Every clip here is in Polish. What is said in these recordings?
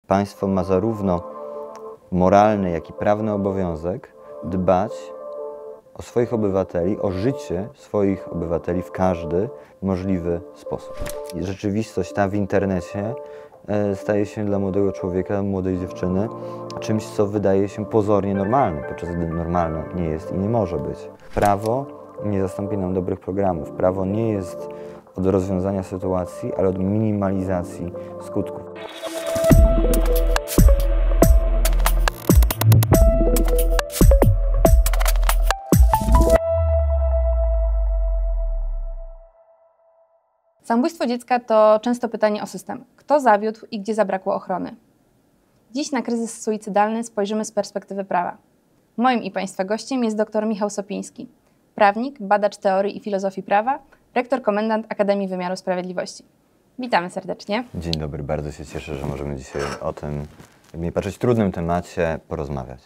państwo ma zarówno moralny, jak i prawny obowiązek dbać o swoich obywateli, o życie swoich obywateli w każdy możliwy sposób. I rzeczywistość ta w internecie staje się dla młodego człowieka, młodej dziewczyny czymś, co wydaje się pozornie normalne, podczas gdy normalne nie jest i nie może być. Prawo nie zastąpi nam dobrych programów. Prawo nie jest od rozwiązania sytuacji, ale od minimalizacji skutków. Samobójstwo dziecka to często pytanie o system. Kto zawiódł i gdzie zabrakło ochrony? Dziś na kryzys suicydalny spojrzymy z perspektywy prawa. Moim i Państwa gościem jest dr Michał Sopiński, prawnik, badacz teorii i filozofii prawa, rektor komendant Akademii Wymiaru Sprawiedliwości. Witamy serdecznie. Dzień dobry, bardzo się cieszę, że możemy dzisiaj o tym, nie patrzeć, trudnym temacie porozmawiać.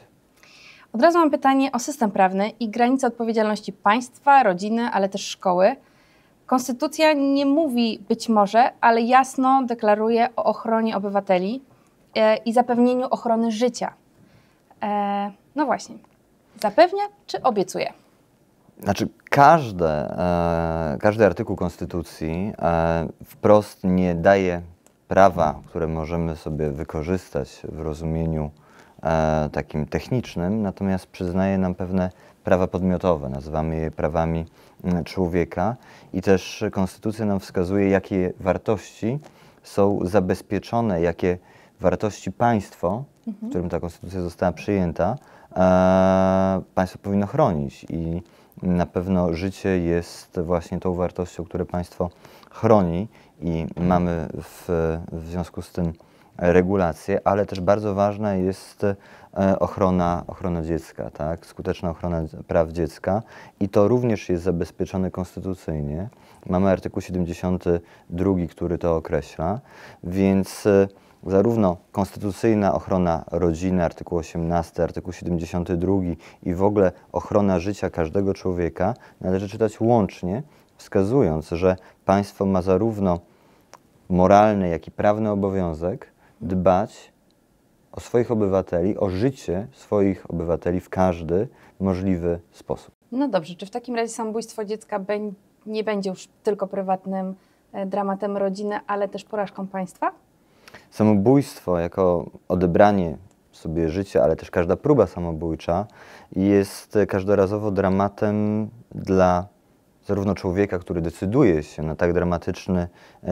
Od razu mam pytanie o system prawny i granice odpowiedzialności państwa, rodziny, ale też szkoły. Konstytucja nie mówi być może, ale jasno deklaruje o ochronie obywateli i zapewnieniu ochrony życia. No właśnie, zapewnia czy obiecuje? Znaczy, każdy artykuł Konstytucji wprost nie daje prawa, które możemy sobie wykorzystać w rozumieniu takim technicznym, natomiast przyznaje nam pewne prawa podmiotowe, nazywamy je prawami człowieka i też Konstytucja nam wskazuje, jakie wartości są zabezpieczone, jakie wartości państwo, w którym ta Konstytucja została przyjęta, państwo powinno chronić i na pewno życie jest właśnie tą wartością, które państwo chroni i mamy w związku z tym regulacje, ale też bardzo ważna jest ochrona dziecka, tak? Skuteczna ochrona praw dziecka i to również jest zabezpieczone konstytucyjnie. Mamy artykuł 72, który to określa, więc zarówno konstytucyjna ochrona rodziny, artykuł 18, artykuł 72 i w ogóle ochrona życia każdego człowieka należy czytać łącznie, wskazując, że państwo ma zarówno moralny, jak i prawny obowiązek dbać o swoich obywateli, o życie swoich obywateli w każdy możliwy sposób. No dobrze, czy w takim razie samobójstwo dziecka nie będzie już tylko prywatnym dramatem rodziny, ale też porażką państwa? Samobójstwo jako odebranie sobie życia, ale też każda próba samobójcza jest każdorazowo dramatem dla zarówno człowieka, który decyduje się na tak dramatyczny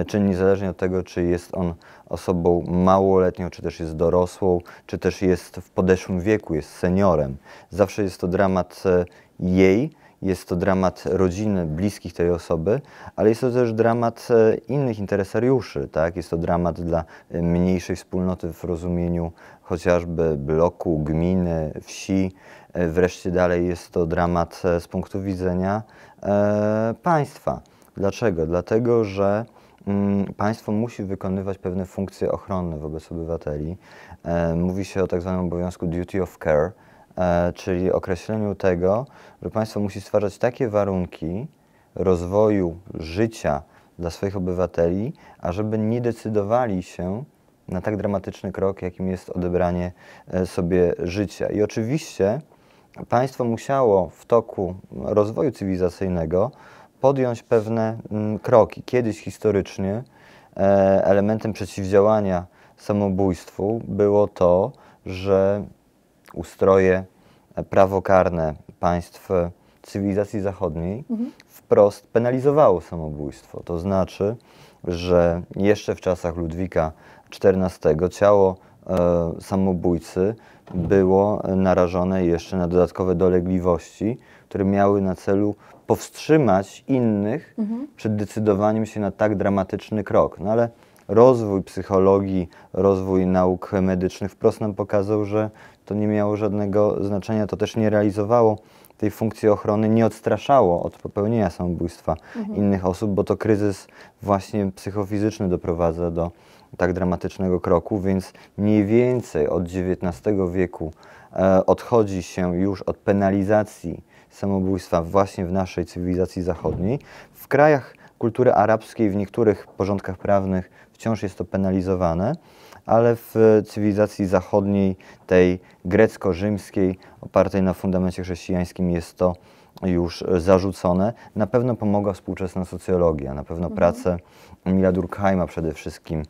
czyn, niezależnie od tego, czy jest on osobą małoletnią, czy też jest dorosłą, czy też jest w podeszłym wieku, jest seniorem. Zawsze jest to dramat jej, jest to dramat rodziny, bliskich tej osoby, ale jest to też dramat innych interesariuszy, tak? Jest to dramat dla mniejszej wspólnoty w rozumieniu chociażby bloku, gminy, wsi. Wreszcie dalej jest to dramat z punktu widzenia państwa. Dlaczego? Dlatego, że państwo musi wykonywać pewne funkcje ochronne wobec obywateli. Mówi się o tak zwanym obowiązku duty of care, czyli określeniu tego, że państwo musi stwarzać takie warunki rozwoju życia dla swoich obywateli, ażeby nie decydowali się na tak dramatyczny krok, jakim jest odebranie sobie życia. I oczywiście państwo musiało w toku rozwoju cywilizacyjnego podjąć pewne kroki. Kiedyś historycznie elementem przeciwdziałania samobójstwu było to, że ustroje prawokarne państw cywilizacji zachodniej wprost penalizowało samobójstwo. To znaczy, że jeszcze w czasach Ludwika XIV ciało samobójcy było narażone jeszcze na dodatkowe dolegliwości, które miały na celu powstrzymać innych przed decydowaniem się na tak dramatyczny krok. No ale rozwój psychologii, rozwój nauk medycznych wprost nam pokazał, że to nie miało żadnego znaczenia, to też nie realizowało tej funkcji ochrony, nie odstraszało od popełnienia samobójstwa innych osób, bo to kryzys właśnie psychofizyczny doprowadza do tak dramatycznego kroku, więc mniej więcej od XIX wieku odchodzi się już od penalizacji samobójstwa właśnie w naszej cywilizacji zachodniej. W krajach kultury arabskiej, w niektórych porządkach prawnych wciąż jest to penalizowane, ale w cywilizacji zachodniej, tej grecko-rzymskiej, opartej na fundamencie chrześcijańskim, jest to już zarzucone. Na pewno pomogła współczesna socjologia, na pewno prace Emila Durkheima przede wszystkim,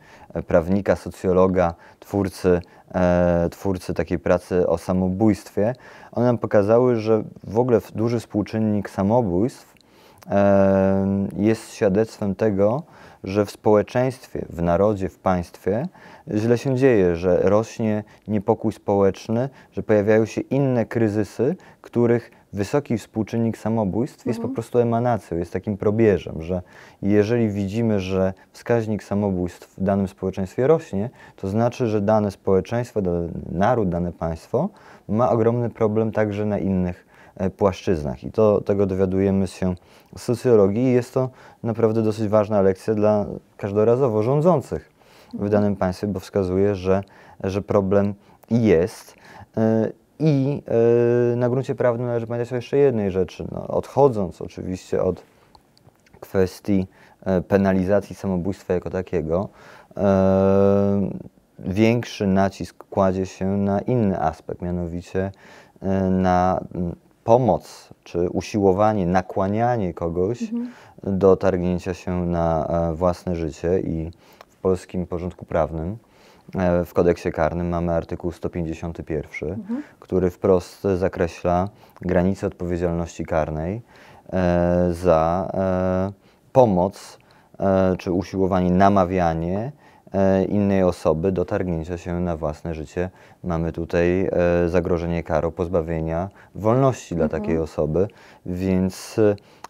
prawnika, socjologa, twórcy takiej pracy o samobójstwie. One nam pokazały, że w ogóle duży współczynnik samobójstw jest świadectwem tego, że w społeczeństwie, w narodzie, w państwie źle się dzieje, że rośnie niepokój społeczny, że pojawiają się inne kryzysy, których wysoki współczynnik samobójstw jest po prostu emanacją, jest takim probierzem, że jeżeli widzimy, że wskaźnik samobójstw w danym społeczeństwie rośnie, to znaczy, że dane społeczeństwo, dany naród, dane państwo ma ogromny problem także na innych płaszczyznach. I tego dowiadujemy się z socjologii i jest to naprawdę dosyć ważna lekcja dla każdorazowo rządzących w danym państwie, bo wskazuje, że problem jest. I na gruncie prawnym należy pamiętać o jeszcze jednej rzeczy. No, odchodząc oczywiście od kwestii penalizacji samobójstwa jako takiego, większy nacisk kładzie się na inny aspekt, mianowicie na pomoc czy usiłowanie, nakłanianie kogoś do targnięcia się na własne życie. I w polskim porządku prawnym, w kodeksie karnym mamy artykuł 151, który wprost zakreśla granice odpowiedzialności karnej za pomoc czy usiłowanie, namawianie innej osoby do targnięcia się na własne życie. Mamy tutaj zagrożenie karą pozbawienia wolności dla takiej osoby, więc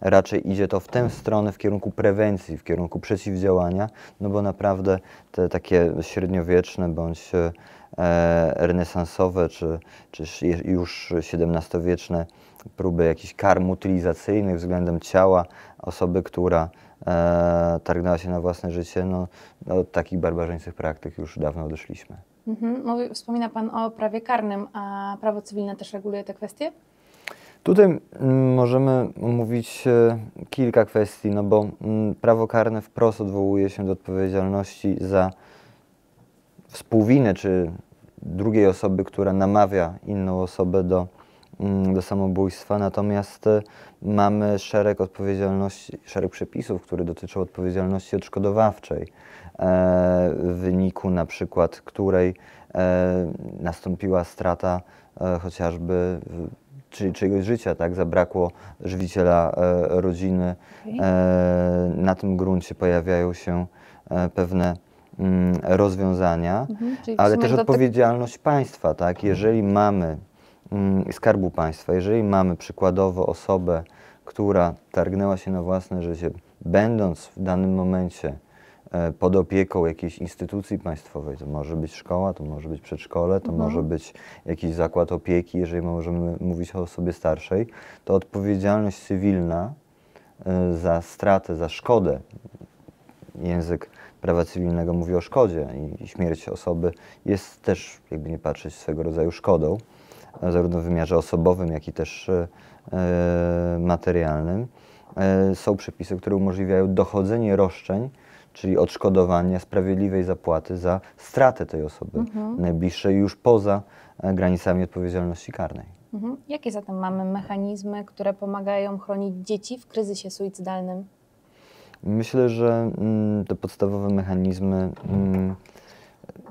raczej idzie to w tę stronę, w kierunku prewencji, w kierunku przeciwdziałania, no bo naprawdę te takie średniowieczne bądź renesansowe, czy już XVII-wieczne próby jakichś kar mutylizacyjnych względem ciała osoby, która targnęła się na własne życie, no od takich barbarzyńczych praktyk już dawno odeszliśmy. Wspomina Pan o prawie karnym, a prawo cywilne też reguluje te kwestie? Tutaj możemy omówić kilka kwestii, no bo prawo karne wprost odwołuje się do odpowiedzialności za współwinę czy drugiej osoby, która namawia inną osobę do samobójstwa, natomiast mamy szereg odpowiedzialności, szereg przepisów, które dotyczą odpowiedzialności odszkodowawczej, w wyniku na przykład której nastąpiła strata chociażby czyjegoś życia, tak? Zabrakło żywiciela rodziny. Na tym gruncie pojawiają się pewne rozwiązania, ale też odpowiedzialność państwa, tak? Jeżeli mamy Skarbu Państwa, jeżeli mamy przykładowo osobę, która targnęła się na własne życie, będąc w danym momencie pod opieką jakiejś instytucji państwowej, to może być szkoła, to może być przedszkole, to może być jakiś zakład opieki, jeżeli możemy mówić o osobie starszej, to odpowiedzialność cywilna za stratę, za szkodę, język prawa cywilnego mówi o szkodzie i śmierć osoby jest też, jakby nie patrzeć, swego rodzaju szkodą, zarówno w wymiarze osobowym, jak i też materialnym. Są przepisy, które umożliwiają dochodzenie roszczeń, czyli odszkodowania, sprawiedliwej zapłaty za stratę tej osoby najbliższej już poza granicami odpowiedzialności karnej. Jakie zatem mamy mechanizmy, które pomagają chronić dzieci w kryzysie suicydalnym? Myślę, że te podstawowe mechanizmy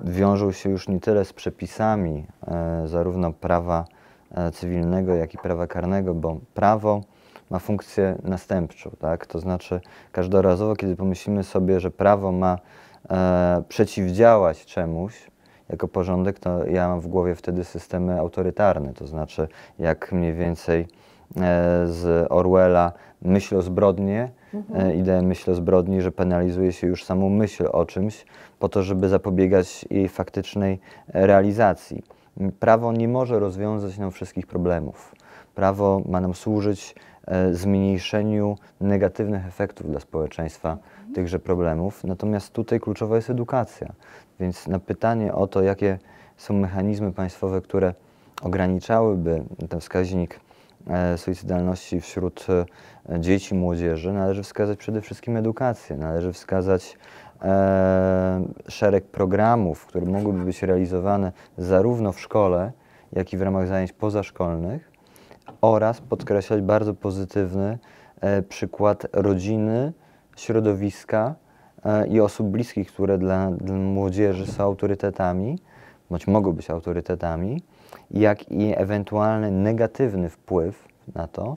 wiążą się już nie tyle z przepisami zarówno prawa cywilnego, jak i prawa karnego, bo prawo ma funkcję następczą, tak? To znaczy każdorazowo, kiedy pomyślimy sobie, że prawo ma przeciwdziałać czemuś jako porządek, to ja mam w głowie wtedy systemy autorytarne, to znaczy jak mniej więcej z Orwella myśl o zbrodni, ideę myśl o zbrodni, że penalizuje się już samą myśl o czymś po to, żeby zapobiegać jej faktycznej realizacji. Prawo nie może rozwiązać nam wszystkich problemów. Prawo ma nam służyć zmniejszeniu negatywnych efektów dla społeczeństwa tychże problemów, natomiast tutaj kluczowa jest edukacja. Więc na pytanie o to, jakie są mechanizmy państwowe, które ograniczałyby ten wskaźnik suicydalności wśród dzieci, młodzieży, należy wskazać przede wszystkim edukację, należy wskazać szereg programów, które mogłyby być realizowane zarówno w szkole, jak i w ramach zajęć pozaszkolnych, oraz podkreślać bardzo pozytywny przykład rodziny, środowiska i osób bliskich, które dla młodzieży są autorytetami, bądź mogą być autorytetami, jak i ewentualny negatywny wpływ na to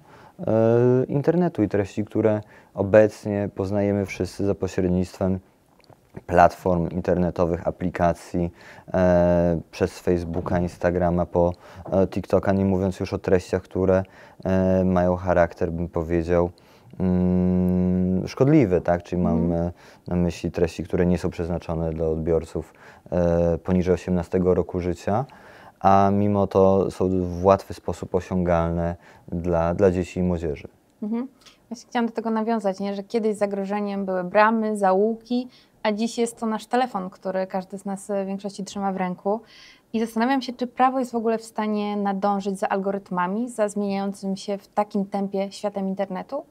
internetu i treści, które obecnie poznajemy wszyscy za pośrednictwem platform internetowych, aplikacji, przez Facebooka, Instagrama, po TikToka, nie mówiąc już o treściach, które mają charakter, bym powiedział, szkodliwy, tak? Czyli mam na myśli treści, które nie są przeznaczone dla odbiorców poniżej 18 roku życia, a mimo to są w łatwy sposób osiągalne dla dzieci i młodzieży. Właśnie chciałam do tego nawiązać, nie? Że kiedyś zagrożeniem były bramy, zaułki, a dziś jest to nasz telefon, który każdy z nas w większości trzyma w ręku. I zastanawiam się, czy prawo jest w ogóle w stanie nadążyć za algorytmami, za zmieniającym się w takim tempie światem internetu?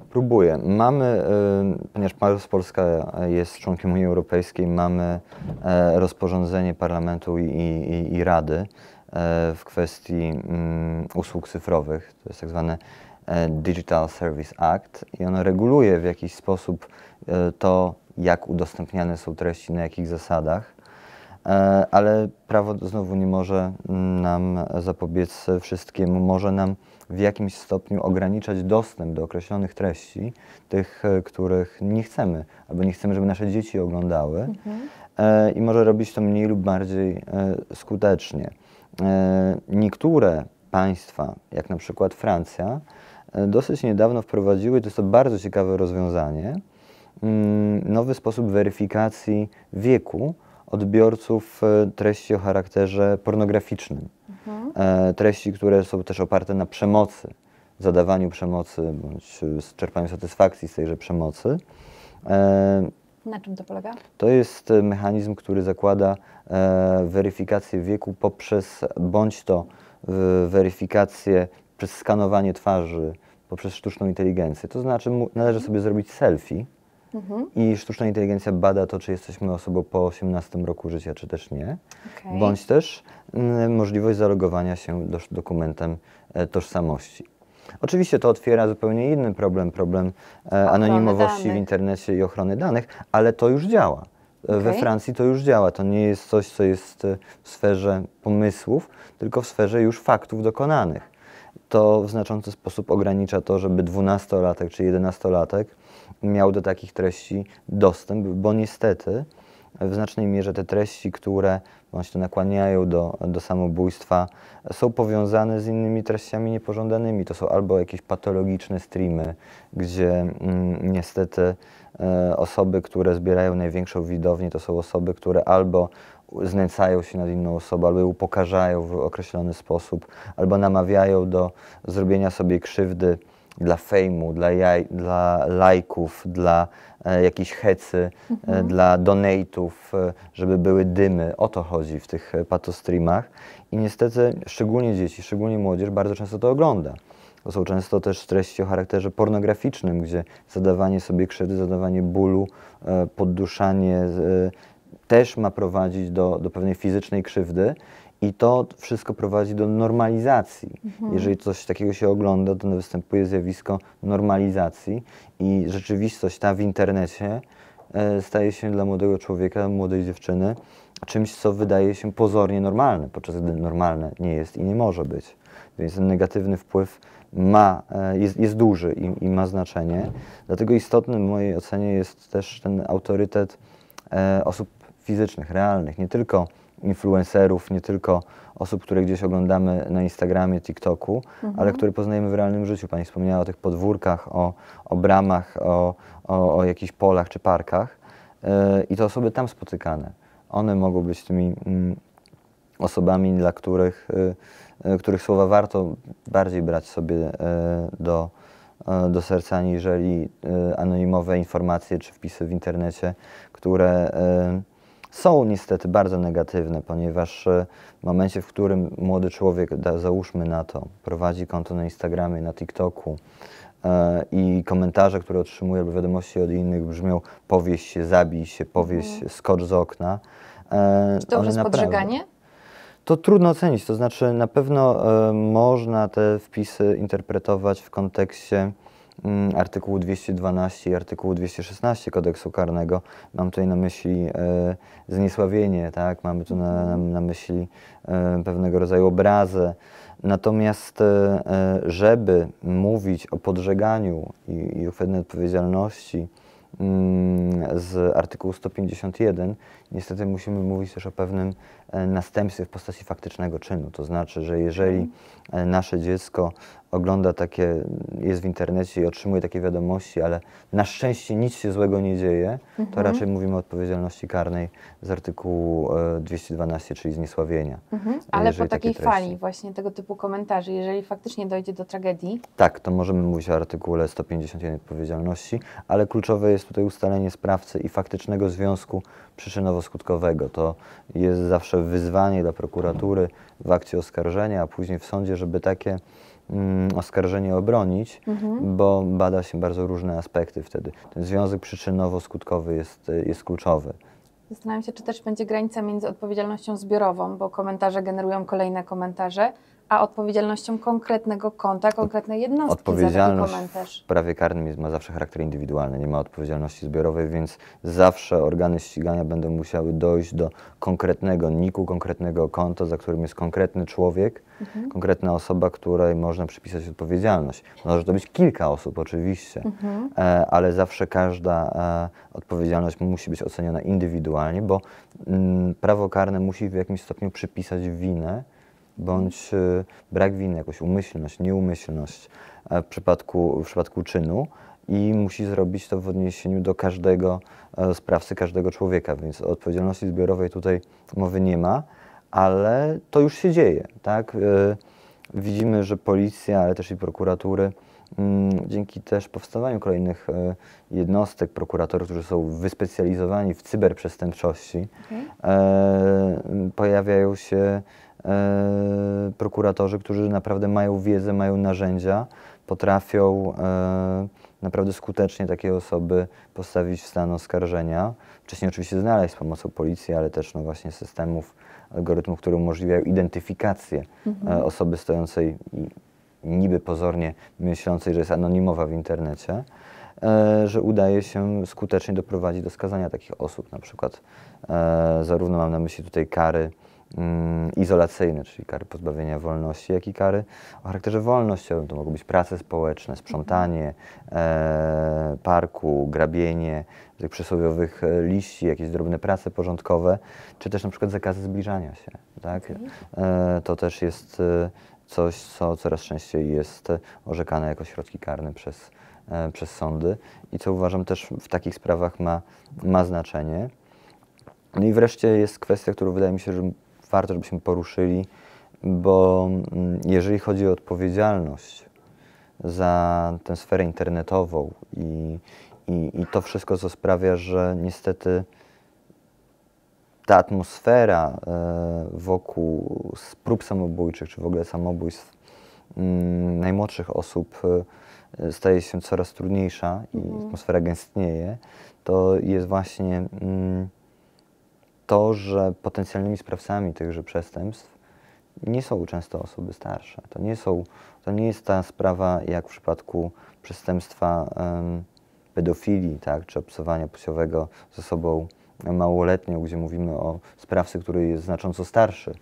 Próbuję. Mamy, ponieważ Polska jest członkiem Unii Europejskiej, mamy rozporządzenie Parlamentu i Rady w kwestii usług cyfrowych. To jest tak zwany Digital Service Act i ono reguluje w jakiś sposób to, jak udostępniane są treści, na jakich zasadach, ale prawo znowu nie może nam zapobiec wszystkiemu, może nam w jakimś stopniu ograniczać dostęp do określonych treści, tych, których nie chcemy, albo nie chcemy, żeby nasze dzieci oglądały, i może robić to mniej lub bardziej skutecznie. Niektóre państwa, jak na przykład Francja, dosyć niedawno wprowadziły, to jest to bardzo ciekawe rozwiązanie, nowy sposób weryfikacji wieku odbiorców treści o charakterze pornograficznym. Treści, które są też oparte na przemocy, zadawaniu przemocy bądź czerpaniu satysfakcji z tejże przemocy. Na czym to polega? To jest mechanizm, który zakłada weryfikację wieku poprzez bądź to weryfikację przez skanowanie twarzy, poprzez sztuczną inteligencję. To znaczy należy sobie zrobić selfie i sztuczna inteligencja bada to, czy jesteśmy osobą po 18 roku życia, czy też nie. Bądź też możliwość zalogowania się dokumentem tożsamości. Oczywiście to otwiera zupełnie inny problem anonimowości w internecie i ochrony danych, ale to już działa. We Francji to już działa. To nie jest coś, co jest w sferze pomysłów, tylko w sferze już faktów dokonanych. To w znaczący sposób ogranicza to, żeby 12-latek czy 11-latek miał do takich treści dostęp, bo niestety w znacznej mierze te treści, które bądź to nakłaniają do samobójstwa, są powiązane z innymi treściami niepożądanymi. To są albo jakieś patologiczne streamy, gdzie niestety osoby, które zbierają największą widownię, to są osoby, które albo znęcają się nad inną osobą, albo ją upokarzają w określony sposób, albo namawiają do zrobienia sobie krzywdy dla fejmu, dla lajków, dla jakiejś hecy, dla donate'ów, żeby były dymy. O to chodzi w tych patostreamach. I niestety szczególnie dzieci, szczególnie młodzież bardzo często to ogląda. To są często też treści o charakterze pornograficznym, gdzie zadawanie sobie krzywdy, zadawanie bólu, podduszanie też ma prowadzić do pewnej fizycznej krzywdy. I to wszystko prowadzi do normalizacji. Jeżeli coś takiego się ogląda, to występuje zjawisko normalizacji i rzeczywistość ta w internecie staje się dla młodego człowieka, młodej dziewczyny czymś, co wydaje się pozornie normalne, podczas gdy normalne nie jest i nie może być. Więc ten negatywny wpływ jest duży i ma znaczenie. Dlatego istotny w mojej ocenie jest też ten autorytet osób fizycznych, realnych, nie tylko influencerów, nie tylko osób, które gdzieś oglądamy na Instagramie, TikToku, ale które poznajemy w realnym życiu. Pani wspomniała o tych podwórkach, o bramach, o jakichś polach czy parkach i te osoby tam spotykane. One mogą być tymi osobami, dla których słowa warto bardziej brać sobie do serca, aniżeli anonimowe informacje czy wpisy w internecie, które są niestety bardzo negatywne, ponieważ w momencie, w którym młody człowiek, załóżmy na to, prowadzi konto na Instagramie, na TikToku, i komentarze, które otrzymuję, albo wiadomości od innych brzmią: powieś się, zabij się, powieś, skocz z okna. Czy to już jest podżeganie? To trudno ocenić, to znaczy na pewno można te wpisy interpretować w kontekście artykułu 212 i artykułu 216 Kodeksu Karnego. Mam tutaj na myśli zniesławienie, tak? Mamy tu na myśli pewnego rodzaju obrazę. Natomiast żeby mówić o podżeganiu i o pewnej odpowiedzialności z artykułu 151, niestety musimy mówić też o pewnym następstwie w postaci faktycznego czynu. To znaczy, że jeżeli nasze dziecko ogląda takie, jest w internecie i otrzymuje takie wiadomości, ale na szczęście nic się złego nie dzieje, to raczej mówimy o odpowiedzialności karnej z artykułu 212, czyli zniesławienia. Ale po takiej fali właśnie tego typu komentarzy, jeżeli faktycznie dojdzie do tragedii... Tak, to możemy mówić o artykule 151 odpowiedzialności, ale kluczowe jest tutaj ustalenie sprawcy i faktycznego związku przyczynowo-skutkowego. To jest zawsze wyzwanie dla prokuratury w akcie oskarżenia, a później w sądzie, żeby takie oskarżenie obronić, bo bada się bardzo różne aspekty wtedy. Ten związek przyczynowo-skutkowy jest kluczowy. Zastanawiam się, czy też będzie granica między odpowiedzialnością zbiorową, bo komentarze generują kolejne komentarze, a odpowiedzialnością konkretnego konta, konkretnej jednostki za taki komentarz. W prawie karnym ma zawsze charakter indywidualny, nie ma odpowiedzialności zbiorowej, więc zawsze organy ścigania będą musiały dojść do konkretnego NIK-u, konkretnego konta, za którym jest konkretny człowiek, konkretna osoba, której można przypisać odpowiedzialność. Może to być kilka osób oczywiście, ale zawsze każda odpowiedzialność musi być oceniona indywidualnie, bo prawo karne musi w jakimś stopniu przypisać winę, bądź brak winy, jakąś umyślność, nieumyślność w przypadku czynu i musi zrobić to w odniesieniu do każdego sprawcy, każdego człowieka, więc o odpowiedzialności zbiorowej tutaj mowy nie ma, ale to już się dzieje, tak? Widzimy, że policja, ale też i prokuratury, dzięki też powstawaniu kolejnych jednostek, prokuratorów, którzy są wyspecjalizowani w cyberprzestępczości, pojawiają się prokuratorzy, którzy naprawdę mają wiedzę, mają narzędzia, potrafią naprawdę skutecznie takie osoby postawić w stan oskarżenia. Wcześniej oczywiście znaleźć z pomocą policji, ale też no właśnie systemów, algorytmów, które umożliwiają identyfikację osoby stojącej i niby pozornie myślącej, że jest anonimowa w internecie, że udaje się skutecznie doprowadzić do skazania takich osób. Na przykład zarówno mam na myśli tutaj kary izolacyjne, czyli kary pozbawienia wolności, jak i kary o charakterze wolnościowym. To mogą być prace społeczne, sprzątanie parku, grabienie tych przysłowiowych liści, jakieś drobne prace porządkowe, czy też na przykład zakazy zbliżania się. Tak? To też jest coś, co coraz częściej jest orzekane jako środki karne przez sądy i co uważam też w takich sprawach ma znaczenie. No i wreszcie jest kwestia, którą wydaje mi się, że warto, żebyśmy poruszyli, bo jeżeli chodzi o odpowiedzialność za tę sferę internetową i to wszystko, co sprawia, że niestety ta atmosfera wokół prób samobójczych, czy w ogóle samobójstw najmłodszych osób staje się coraz trudniejsza i atmosfera gęstnieje, to jest właśnie to, że potencjalnymi sprawcami tychże przestępstw nie są często osoby starsze. To nie jest ta sprawa jak w przypadku przestępstwa pedofilii, tak, czy obcowania płciowego z osobą małoletnią, gdzie mówimy o sprawcy, który jest znacząco starszy.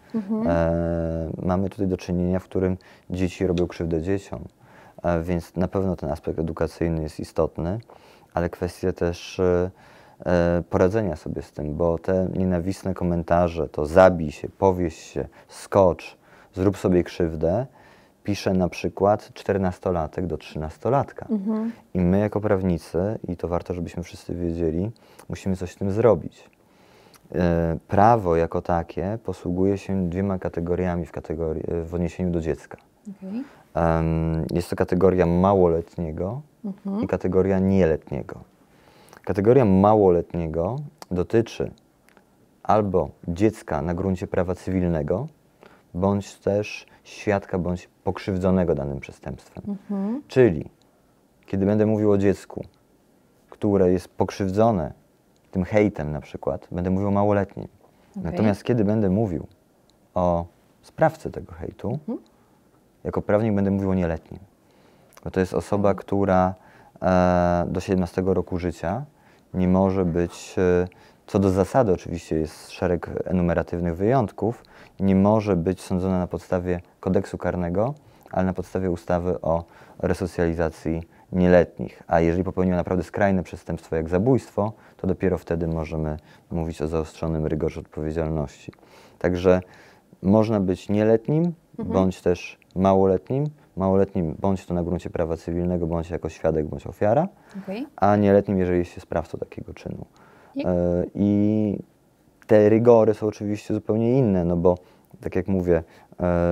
Mamy tutaj do czynienia, w którym dzieci robią krzywdę dzieciom, więc na pewno ten aspekt edukacyjny jest istotny, ale kwestia też poradzenia sobie z tym, bo te nienawistne komentarze, to zabij się, powieś się, skocz, zrób sobie krzywdę, pisze na przykład 14-latek do 13-latka. I my jako prawnicy, i to warto, żebyśmy wszyscy wiedzieli, musimy coś z tym zrobić. Prawo jako takie posługuje się dwiema kategoriami w odniesieniu do dziecka. Jest to kategoria małoletniego i kategoria nieletniego. Kategoria małoletniego dotyczy albo dziecka na gruncie prawa cywilnego, bądź też świadka, bądź pokrzywdzonego danym przestępstwem. Czyli Kiedy będę mówił o dziecku, które jest pokrzywdzone tym hejtem na przykład, będę mówił o małoletnim. Natomiast kiedy będę mówił o sprawcy tego hejtu, jako prawnik będę mówił o nieletnim. Bo to jest osoba, która do 17 roku życia nie może być, co do zasady oczywiście jest szereg enumeratywnych wyjątków, nie może być sądzona na podstawie kodeksu karnego, ale na podstawie ustawy o resocjalizacji nieletnich. A jeżeli popełniła naprawdę skrajne przestępstwo jak zabójstwo, to dopiero wtedy możemy mówić o zaostrzonym rygorze odpowiedzialności. Także można być nieletnim, bądź też małoletnim bądź to na gruncie prawa cywilnego, bądź jako świadek, bądź ofiara, a nieletnim, jeżeli jest się sprawcą takiego czynu. I te rygory są oczywiście zupełnie inne, no bo tak jak mówię,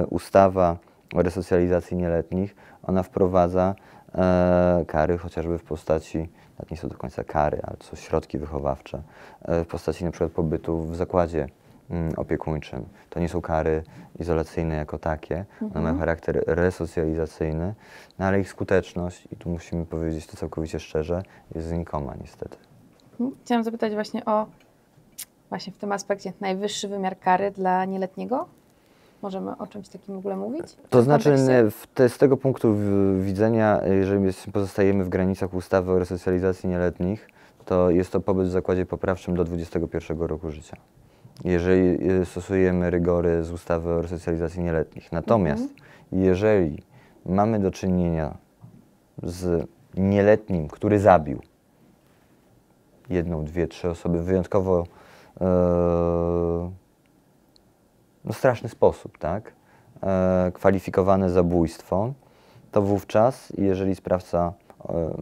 ustawa o resocjalizacji nieletnich, ona wprowadza kary chociażby w postaci, nawet nie są do końca kary, ale to są środki wychowawcze, w postaci na przykład pobytu w zakładzie opiekuńczym. To nie są kary izolacyjne jako takie, one mają charakter resocjalizacyjny, no ale ich skuteczność, i tu musimy powiedzieć to całkowicie szczerze, jest znikoma niestety. Chciałam zapytać właśnie w tym aspekcie, najwyższy wymiar kary dla nieletniego? Możemy o czymś takim w ogóle mówić? To znaczy, z tego punktu widzenia, jeżeli pozostajemy w granicach ustawy o resocjalizacji nieletnich, to jest to pobyt w zakładzie poprawczym do 21 roku życia. Jeżeli stosujemy rygory z ustawy o resocjalizacji nieletnich. Natomiast jeżeli mamy do czynienia z nieletnim, który zabił jedną, dwie, trzy osoby w wyjątkowo straszny sposób, tak? Kwalifikowane zabójstwo, to wówczas, jeżeli sprawca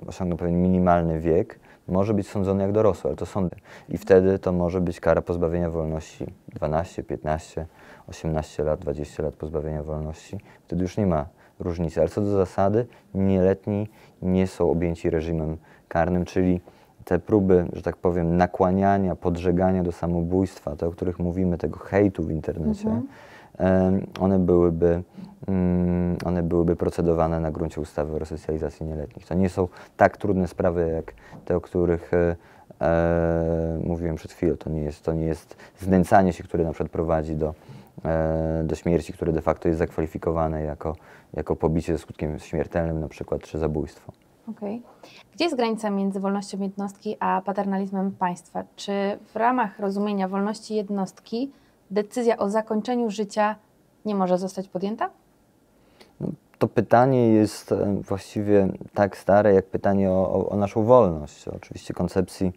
osiągnął pewien minimalny wiek, może być sądzony jak dorosły, ale to sądy. I wtedy to może być kara pozbawienia wolności 12, 15, 18 lat, 20 lat pozbawienia wolności. Wtedy już nie ma różnicy. Ale co do zasady, nieletni nie są objęci reżimem karnym, czyli te próby, że tak powiem, nakłaniania, podżegania do samobójstwa, te, o których mówimy, tego hejtu w internecie, one byłyby procedowane na gruncie ustawy o resocjalizacji nieletnich. To nie są tak trudne sprawy, jak te, o których mówiłem przed chwilą. To nie jest znęcanie się, które na przykład prowadzi do śmierci, które de facto jest zakwalifikowane jako pobicie ze skutkiem śmiertelnym na przykład, czy zabójstwo. Gdzie jest granica między wolnością jednostki a paternalizmem państwa? Czy w ramach rozumienia wolności jednostki decyzja o zakończeniu życia nie może zostać podjęta? To pytanie jest właściwie tak stare, jak pytanie o naszą wolność. Oczywiście koncepcji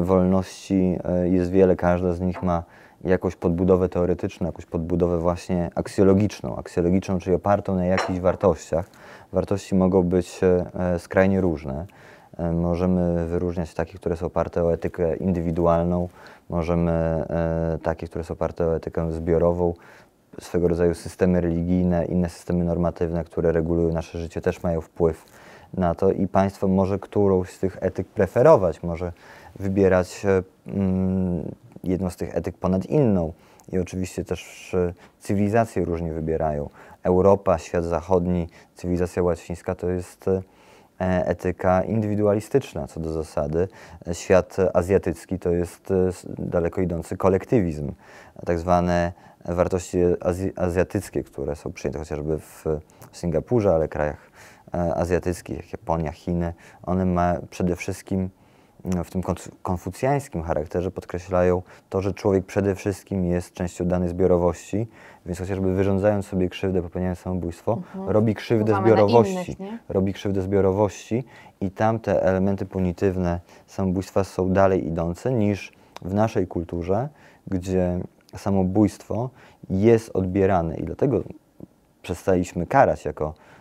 wolności jest wiele, każda z nich ma jakąś podbudowę teoretyczną, jakąś podbudowę właśnie aksjologiczną, czyli opartą na jakichś wartościach. Wartości mogą być skrajnie różne. Możemy wyróżniać takie, które są oparte o etykę indywidualną, możemy takie, które są oparte o etykę zbiorową, swego rodzaju systemy religijne, inne systemy normatywne, które regulują nasze życie, też mają wpływ na to i państwo może którąś z tych etyk preferować, może wybierać jedną z tych etyk ponad inną. I oczywiście też cywilizacje różnie wybierają. Europa, świat zachodni, cywilizacja łacińska to jest etyka indywidualistyczna co do zasady. Świat azjatycki to jest daleko idący kolektywizm. Tak zwane wartości azjatyckie, które są przyjęte chociażby w Singapurze, ale krajach azjatyckich, jak Japonia, Chiny, one przede wszystkim w tym konfucjańskim charakterze podkreślają to, że człowiek przede wszystkim jest częścią danej zbiorowości, więc chociażby wyrządzając sobie krzywdę, popełniając samobójstwo, robi krzywdę zbiorowości. Robi krzywdę zbiorowości i tamte elementy punitywne samobójstwa są dalej idące niż w naszej kulturze, gdzie samobójstwo jest odbierane i dlatego przestaliśmy karać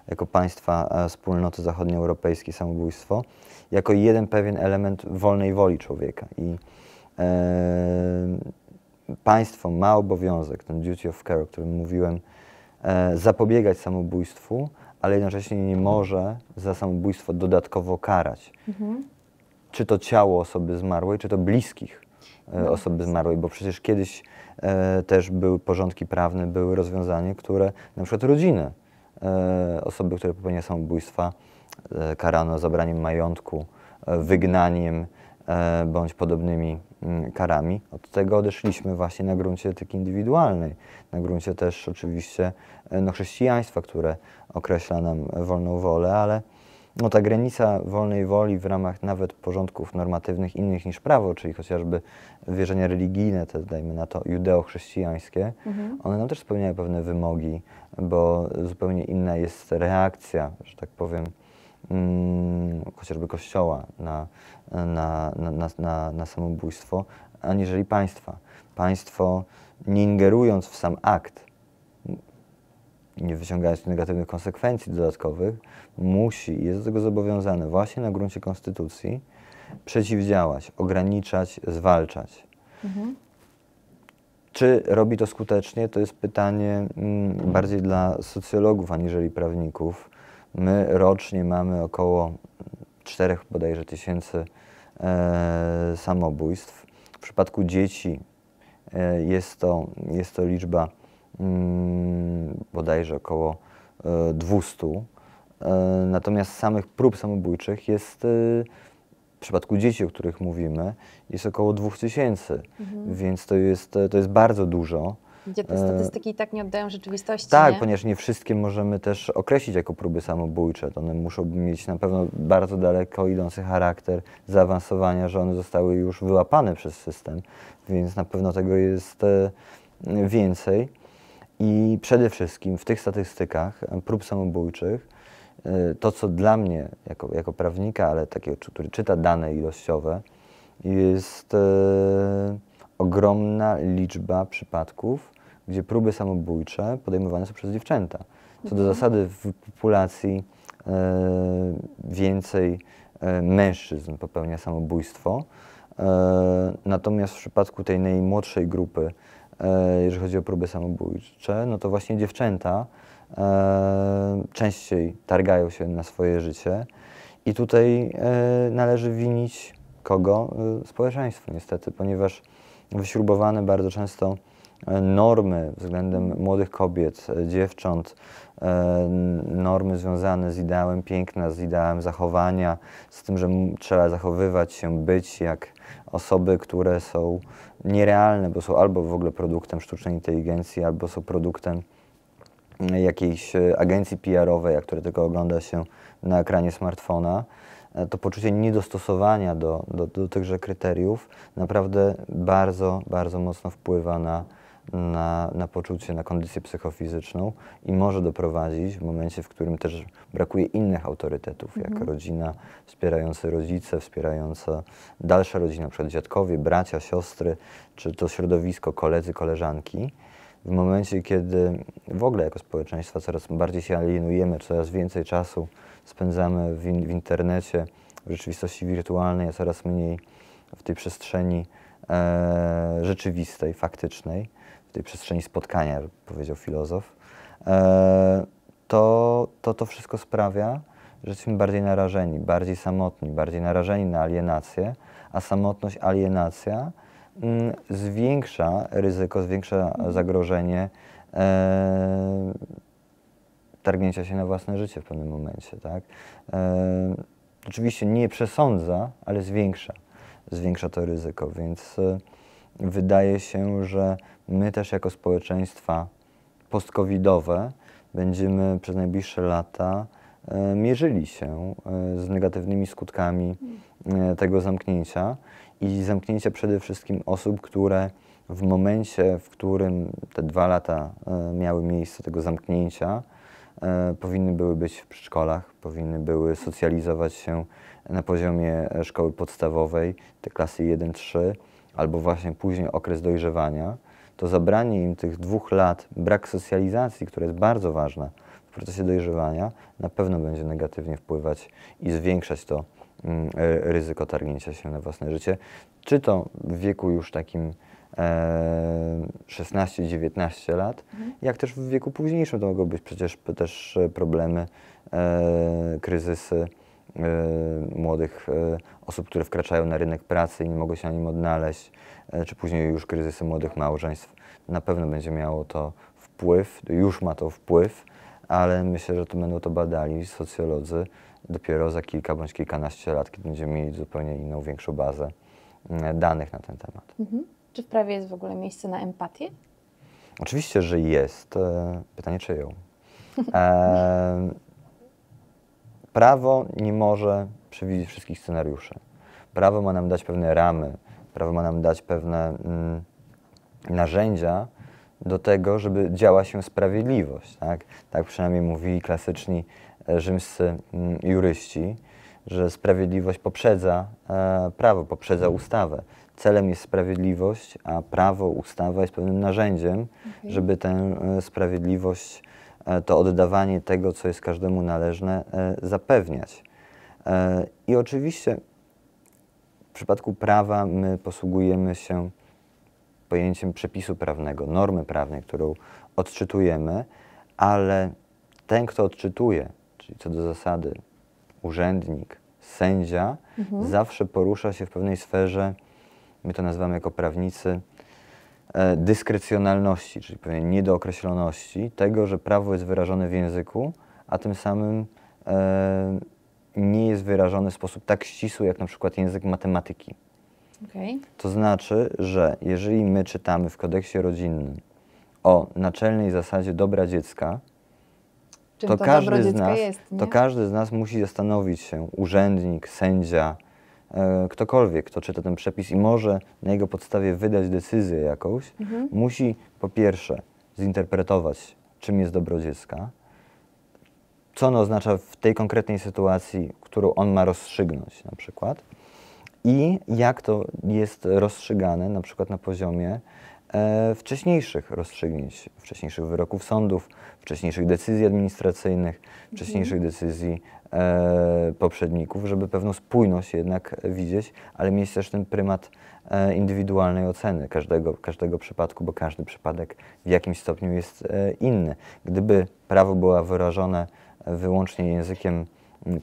jako państwa wspólnoty zachodnioeuropejskiej samobójstwo, jako jeden pewien element wolnej woli człowieka. I państwo ma obowiązek, ten duty of care, o którym mówiłem, zapobiegać samobójstwu, ale jednocześnie nie może za samobójstwo dodatkowo karać. Czy to ciało osoby zmarłej, czy to bliskich osoby zmarłej, bo przecież kiedyś też były porządki prawne, były rozwiązania, które na przykład rodziny osoby, które popełnia samobójstwa, karano zabraniem majątku, wygnaniem bądź podobnymi karami. Od tego odeszliśmy właśnie na gruncie etyki indywidualnej, na gruncie też oczywiście chrześcijaństwa, które określa nam wolną wolę, ale ta granica wolnej woli w ramach nawet porządków normatywnych innych niż prawo, czyli chociażby wierzenia religijne, te dajmy na to judeo-chrześcijańskie, one nam też spełniają pewne wymogi, bo zupełnie inna jest reakcja, że tak powiem, chociażby Kościoła na samobójstwo, aniżeli państwa. Państwo, nie ingerując w sam akt, nie wyciągając negatywnych konsekwencji dodatkowych, musi i jest do tego zobowiązane właśnie na gruncie konstytucji przeciwdziałać, ograniczać, zwalczać. Czy robi to skutecznie? To jest pytanie bardziej dla socjologów aniżeli prawników. My rocznie mamy około 4 bodajże tysięcy samobójstw. W przypadku dzieci jest to liczba bodajże około 200. Natomiast samych prób samobójczych jest w przypadku dzieci, o których mówimy, jest około 2000, więc to jest bardzo dużo. Gdzie te statystyki i tak nie oddają rzeczywistości, Tak, nie? ponieważ nie wszystkie możemy też określić jako próby samobójcze. To one muszą mieć na pewno bardzo daleko idący charakter zaawansowania, że one zostały już wyłapane przez system, więc na pewno tego jest więcej. I przede wszystkim w tych statystykach prób samobójczych to, co dla mnie jako prawnika, ale takiego, który czyta dane ilościowe, jest ogromna liczba przypadków, gdzie próby samobójcze podejmowane są przez dziewczęta. Co do zasady w populacji więcej mężczyzn popełnia samobójstwo, natomiast w przypadku tej najmłodszej grupy, jeżeli chodzi o próby samobójcze, no to właśnie dziewczęta częściej targają się na swoje życie i tutaj należy winić kogo? Społeczeństwo niestety, ponieważ wyśrubowane bardzo często normy względem młodych kobiet, dziewcząt, normy związane z ideałem piękna, z ideałem zachowania, z tym, że trzeba zachowywać się, być jak osoby, które są nierealne, bo są albo w ogóle produktem sztucznej inteligencji, albo są produktem jakiejś agencji PR-owej, które tylko ogląda się na ekranie smartfona. To poczucie niedostosowania do tychże kryteriów naprawdę bardzo, bardzo mocno wpływa na poczucie, na kondycję psychofizyczną i może doprowadzić w momencie, w którym też brakuje innych autorytetów, jak rodzina, wspierający rodzice, wspierająca dalsza rodzina, na przykład dziadkowie, bracia, siostry, czy to środowisko, koledzy, koleżanki. W momencie, kiedy w ogóle jako społeczeństwo coraz bardziej się alienujemy, coraz więcej czasu spędzamy w internecie, w rzeczywistości wirtualnej, a coraz mniej w tej przestrzeni rzeczywistej, faktycznej, w tej przestrzeni spotkania, powiedział filozof, to wszystko sprawia, że jesteśmy bardziej narażeni, bardziej samotni, bardziej narażeni na alienację, a samotność, alienacja zwiększa ryzyko, zwiększa zagrożenie targnięcia się na własne życie w pewnym momencie, tak? Oczywiście nie przesądza, ale zwiększa to ryzyko, więc wydaje się, że my też jako społeczeństwa post-covidowe będziemy przez najbliższe lata mierzyli się z negatywnymi skutkami tego zamknięcia i zamknięcia przede wszystkim osób, które w momencie, w którym te 2 lata miały miejsce tego zamknięcia, powinny były być w przedszkolach, powinny były socjalizować się na poziomie szkoły podstawowej, te klasy 1-3, albo właśnie później okres dojrzewania, to zabranie im tych 2 lat, brak socjalizacji, która jest bardzo ważna w procesie dojrzewania, na pewno będzie negatywnie wpływać i zwiększać to ryzyko targnięcia się na własne życie, czy to w wieku już takim 16-19 lat, jak też w wieku późniejszym. To mogą być przecież też problemy, kryzysy młodych osób, które wkraczają na rynek pracy i nie mogą się na nim odnaleźć, czy później już kryzysy młodych małżeństw. Na pewno będzie miało to wpływ, już ma to wpływ ale myślę, że to będą to badali socjolodzy dopiero za kilka bądź kilkanaście lat, kiedy będziemy mieli zupełnie inną, większą bazę danych na ten temat. Czy w prawie jest w ogóle miejsce na empatię? Oczywiście, że jest. Pytanie czyją. Prawo nie może przewidzieć wszystkich scenariuszy. Prawo ma nam dać pewne ramy, prawo ma nam dać pewne narzędzia do tego, żeby działa się sprawiedliwość. Tak przynajmniej mówili klasyczni rzymscy juryści, że sprawiedliwość poprzedza prawo, poprzedza ustawę. Celem jest sprawiedliwość, a prawo, ustawa jest pewnym narzędziem, żeby tę sprawiedliwość, to oddawanie tego, co jest każdemu należne, zapewniać. I oczywiście w przypadku prawa my posługujemy się pojęciem przepisu prawnego, normy prawnej, którą odczytujemy, ale ten, kto odczytuje, czyli co do zasady urzędnik, sędzia, zawsze porusza się w pewnej sferze, my to nazywamy jako prawnicy, dyskrecjonalności, czyli pewnej niedookreśloności tego, że prawo jest wyrażone w języku, a tym samym nie jest wyrażone w sposób tak ścisły, jak na przykład język matematyki. To znaczy, że jeżeli my czytamy w kodeksie rodzinnym o naczelnej zasadzie dobra dziecka, to każdy z nas musi zastanowić się, urzędnik, sędzia, ktokolwiek, kto czyta ten przepis i może na jego podstawie wydać decyzję jakąś, musi po pierwsze zinterpretować, czym jest dobro dziecka, co ono oznacza w tej konkretnej sytuacji, którą on ma rozstrzygnąć na przykład i jak to jest rozstrzygane na przykład na poziomie wcześniejszych rozstrzygnięć, wcześniejszych wyroków sądów, wcześniejszych decyzji administracyjnych, wcześniejszych decyzji poprzedników, żeby pewną spójność jednak widzieć, ale mieć też ten prymat indywidualnej oceny każdego przypadku, bo każdy przypadek w jakimś stopniu jest inny. Gdyby prawo było wyrażone wyłącznie językiem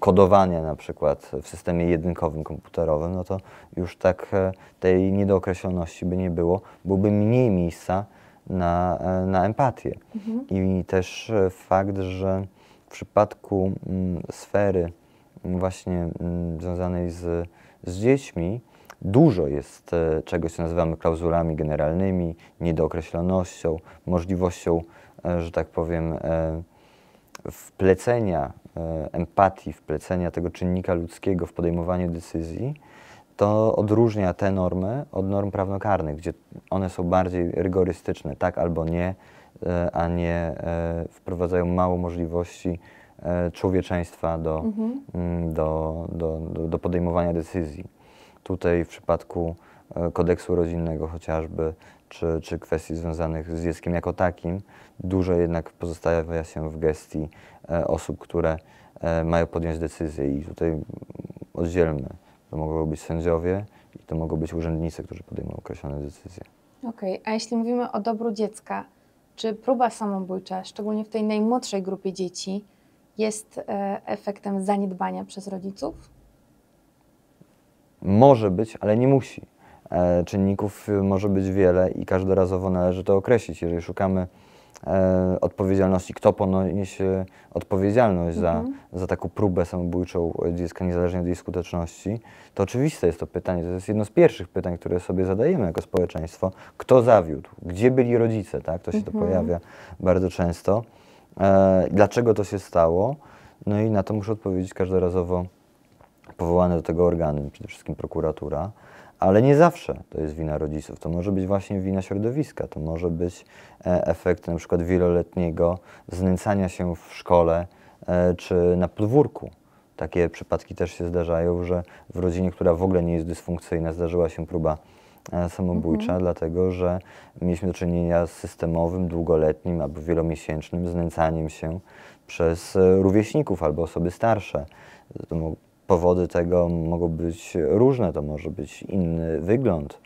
kodowania na przykład w systemie jedynkowym komputerowym, no to już tak tej niedookreśloności by nie było, byłoby mniej miejsca na empatię. I też fakt, że w przypadku sfery właśnie związanej z dziećmi dużo jest czegoś, co nazywamy klauzulami generalnymi, niedookreślonością, możliwością, że tak powiem, wplecenia empatii, wplecenia tego czynnika ludzkiego w podejmowanie decyzji, to odróżnia te normy od norm prawnokarnych, gdzie one są bardziej rygorystyczne, tak albo nie, a nie wprowadzają mało możliwości człowieczeństwa do podejmowania decyzji. Tutaj w przypadku kodeksu rodzinnego chociażby, czy kwestii związanych z dzieckiem jako takim, dużo jednak pozostawia się w gestii osób, które mają podjąć decyzję i tutaj oddzielmy. To mogą być sędziowie i to mogą być urzędnicy, którzy podejmują określone decyzje. A jeśli mówimy o dobru dziecka, czy próba samobójcza, szczególnie w tej najmłodszej grupie dzieci, jest efektem zaniedbania przez rodziców? Może być, ale nie musi. Czynników może być wiele i każdorazowo należy to określić. Jeżeli szukamy odpowiedzialności, kto poniesie odpowiedzialność za taką próbę samobójczą dziecka, niezależnie od jej skuteczności, to oczywiste jest to pytanie, to jest jedno z pierwszych pytań, które sobie zadajemy jako społeczeństwo. Kto zawiódł? Gdzie byli rodzice? Tak? To się to pojawia bardzo często. Dlaczego to się stało? No i na to muszę odpowiedzieć każdorazowo powołane do tego organy, przede wszystkim prokuratura. Ale nie zawsze to jest wina rodziców. To może być właśnie wina środowiska. To może być efekt na przykład wieloletniego znęcania się w szkole czy na podwórku. Takie przypadki też się zdarzają, że w rodzinie, która w ogóle nie jest dysfunkcyjna, zdarzyła się próba samobójcza, dlatego że mieliśmy do czynienia z systemowym, długoletnim albo wielomiesięcznym znęcaniem się przez rówieśników albo osoby starsze. Powody tego mogą być różne, to może być inny wygląd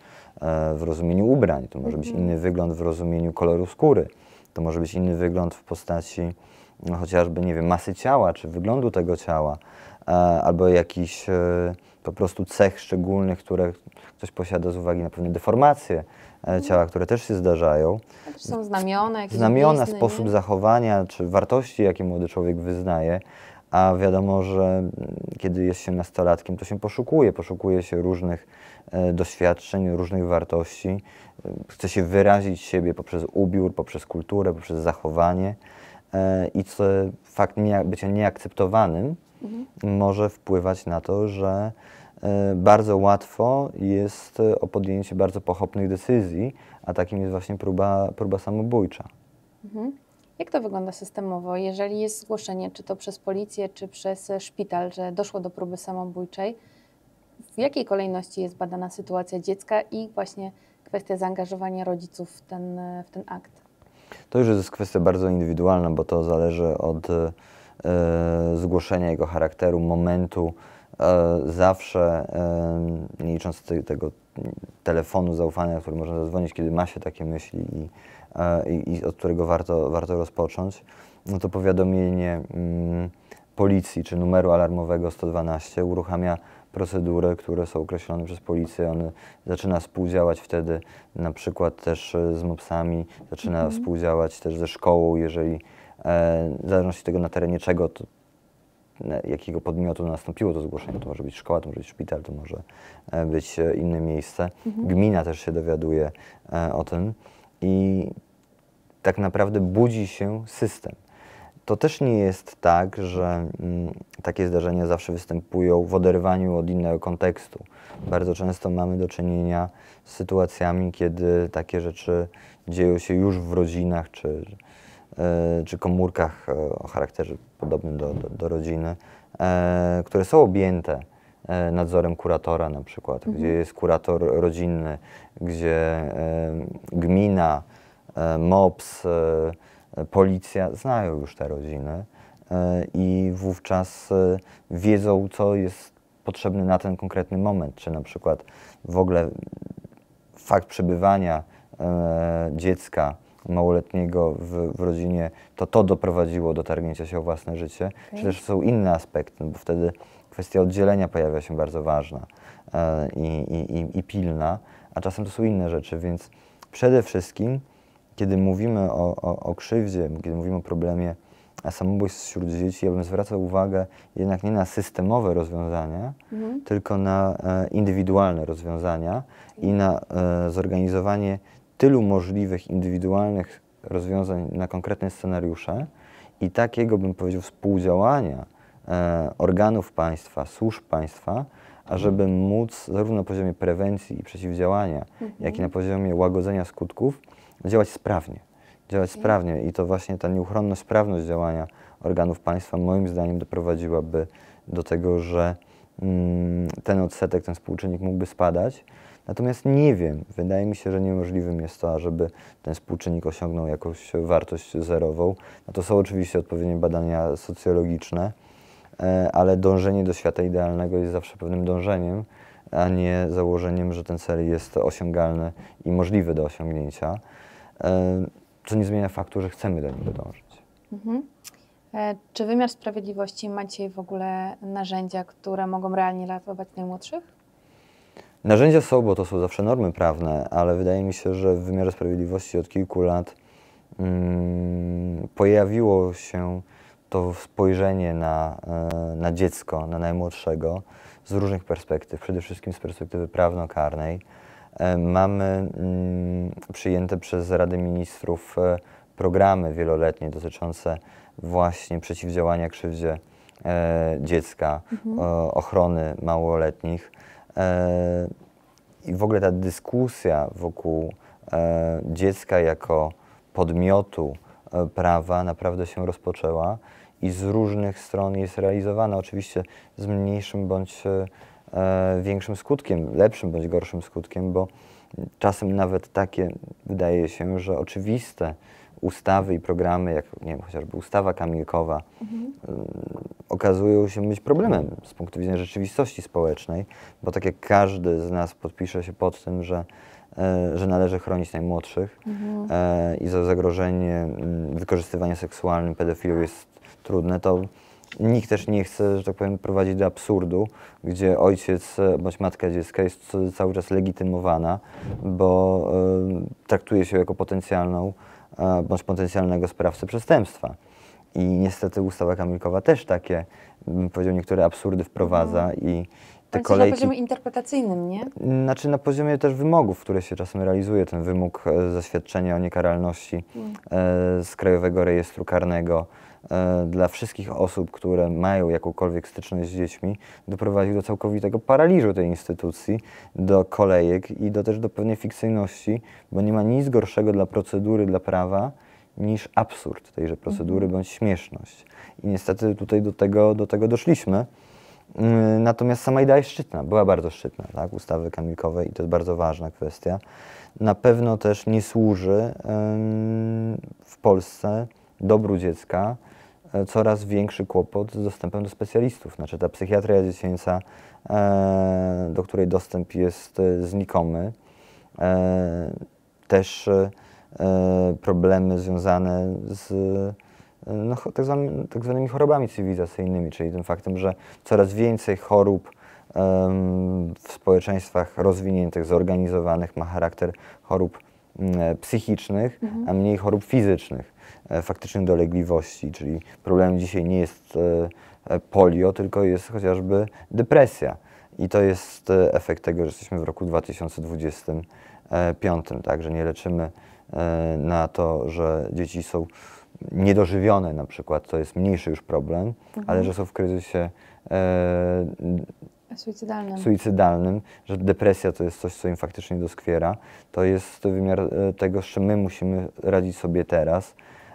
w rozumieniu ubrań, to może być inny wygląd w rozumieniu koloru skóry, to może być inny wygląd w postaci chociażby, nie wiem, masy ciała, czy wyglądu tego ciała, albo jakichś po prostu cech szczególnych, które ktoś posiada z uwagi na pewne deformacje ciała, które też się zdarzają. To też są znamiona, jakieś Znamiona, blizny, sposób nie? zachowania czy wartości, jakie młody człowiek wyznaje, a wiadomo, że kiedy jest się nastolatkiem, to się poszukuje się różnych doświadczeń, różnych wartości, chce się wyrazić siebie poprzez ubiór, poprzez kulturę, poprzez zachowanie i co fakt bycia nieakceptowanym może wpływać na to, że bardzo łatwo jest o podjęcie bardzo pochopnych decyzji, a takim jest właśnie próba samobójcza. Jak to wygląda systemowo, jeżeli jest zgłoszenie, czy to przez policję, czy przez szpital, że doszło do próby samobójczej? W jakiej kolejności jest badana sytuacja dziecka i właśnie kwestia zaangażowania rodziców w ten akt? To już jest kwestia bardzo indywidualna, bo to zależy od zgłoszenia, jego charakteru, momentu. Zawsze, nie licząc tego telefonu zaufania, na który można zadzwonić, kiedy ma się takie myśli i od którego warto rozpocząć, no to powiadomienie policji czy numeru alarmowego 112 uruchamia procedury, które są określone przez policję. On zaczyna współdziałać wtedy na przykład też z MOPS-ami, zaczyna współdziałać też ze szkołą, jeżeli w zależności od tego, na terenie czego, jakiego podmiotu nastąpiło to zgłoszenie. To może być szkoła, to może być szpital, to może być inne miejsce. Gmina też się dowiaduje o tym i tak naprawdę budzi się system. To też nie jest tak, że takie zdarzenia zawsze występują w oderwaniu od innego kontekstu. Bardzo często mamy do czynienia z sytuacjami, kiedy takie rzeczy dzieją się już w rodzinach czy komórkach o charakterze podobnym do rodziny, które są objęte nadzorem kuratora na przykład, gdzie jest kurator rodzinny, gdzie gmina, MOPS, policja znają już te rodziny i wówczas wiedzą, co jest potrzebne na ten konkretny moment, czy na przykład w ogóle fakt przebywania dziecka małoletniego w rodzinie, to doprowadziło do targnięcia się o własne życie, czy też są inne aspekty, no bo wtedy kwestia oddzielenia pojawia się bardzo ważna i pilna, a czasem to są inne rzeczy, więc przede wszystkim, kiedy mówimy o krzywdzie, kiedy mówimy o problemie samobójstw wśród dzieci, ja bym zwracał uwagę jednak nie na systemowe rozwiązania, tylko na indywidualne rozwiązania i na zorganizowanie tylu możliwych indywidualnych rozwiązań na konkretne scenariusze i takiego, bym powiedział, współdziałania organów państwa, służb państwa, ażeby móc zarówno na poziomie prewencji i przeciwdziałania, jak i na poziomie łagodzenia skutków działać sprawnie. I to właśnie ta nieuchronność, sprawność działania organów państwa moim zdaniem doprowadziłaby do tego, że ten odsetek, ten współczynnik mógłby spadać. Natomiast nie wiem, wydaje mi się, że niemożliwym jest to, ażeby ten współczynnik osiągnął jakąś wartość zerową. No to są oczywiście odpowiednie badania socjologiczne, ale dążenie do świata idealnego jest zawsze pewnym dążeniem, a nie założeniem, że ten cel jest osiągalny i możliwy do osiągnięcia, co nie zmienia faktu, że chcemy do niego dążyć. Czy wymiar sprawiedliwości ma dzisiaj w ogóle narzędzia, które mogą realnie ratować najmłodszych? Narzędzia są, bo to są zawsze normy prawne, ale wydaje mi się, że w wymiarze sprawiedliwości od kilku lat pojawiło się to spojrzenie na dziecko, na najmłodszego z różnych perspektyw, przede wszystkim z perspektywy prawno-karnej. Mamy przyjęte przez Radę Ministrów programy wieloletnie dotyczące właśnie przeciwdziałania krzywdzie dziecka, ochrony małoletnich. I w ogóle ta dyskusja wokół dziecka jako podmiotu prawa naprawdę się rozpoczęła i z różnych stron jest realizowana, oczywiście z mniejszym bądź większym skutkiem, lepszym bądź gorszym skutkiem, bo czasem nawet takie wydaje się, że oczywiste ustawy i programy, jak nie wiem, chociażby ustawa kamilkowa, okazują się być problemem z punktu widzenia rzeczywistości społecznej, bo tak jak każdy z nas podpisze się pod tym, że należy chronić najmłodszych i za zagrożenie wykorzystywania seksualnym pedofilów jest trudne, to nikt też nie chce, że tak powiem, prowadzić do absurdu, gdzie ojciec bądź matka dziecka jest cały czas legitymowana, bo traktuje się jako potencjalną bądź potencjalnego sprawcę przestępstwa. I niestety ustawa kamilkowa też takie, bym powiedział, niektóre absurdy wprowadza i te Na kolejki... poziomie interpretacyjnym, nie? Znaczy na poziomie też wymogów, które się czasem realizuje, ten wymóg zaświadczenia o niekaralności z Krajowego Rejestru Karnego dla wszystkich osób, które mają jakąkolwiek styczność z dziećmi, doprowadził do całkowitego paraliżu tej instytucji, do kolejek i też do pewnej fikcyjności, bo nie ma nic gorszego dla procedury, dla prawa, niż absurd tejże procedury bądź śmieszność. I niestety tutaj do tego doszliśmy. Natomiast sama idea jest szczytna, była bardzo szczytna, tak, ustawy kamilkowej i to jest bardzo ważna kwestia. Na pewno też nie służy w Polsce dobru dziecka coraz większy kłopot z dostępem do specjalistów. Znaczy ta psychiatria dziecięca, do której dostęp jest znikomy, też problemy związane z tak zwanymi chorobami cywilizacyjnymi, czyli tym faktem, że coraz więcej chorób w społeczeństwach rozwiniętych, zorganizowanych ma charakter chorób psychicznych, a mniej chorób fizycznych, faktycznych dolegliwości, czyli problemem dzisiaj nie jest polio, tylko jest chociażby depresja. I to jest efekt tego, że jesteśmy w roku 2025, tak, że nie leczymy na to, że dzieci są niedożywione na przykład, to jest mniejszy już problem, ale że są w kryzysie suicydalnym, że depresja to jest coś, co im faktycznie doskwiera, to jest wymiar tego, z czym my musimy radzić sobie teraz,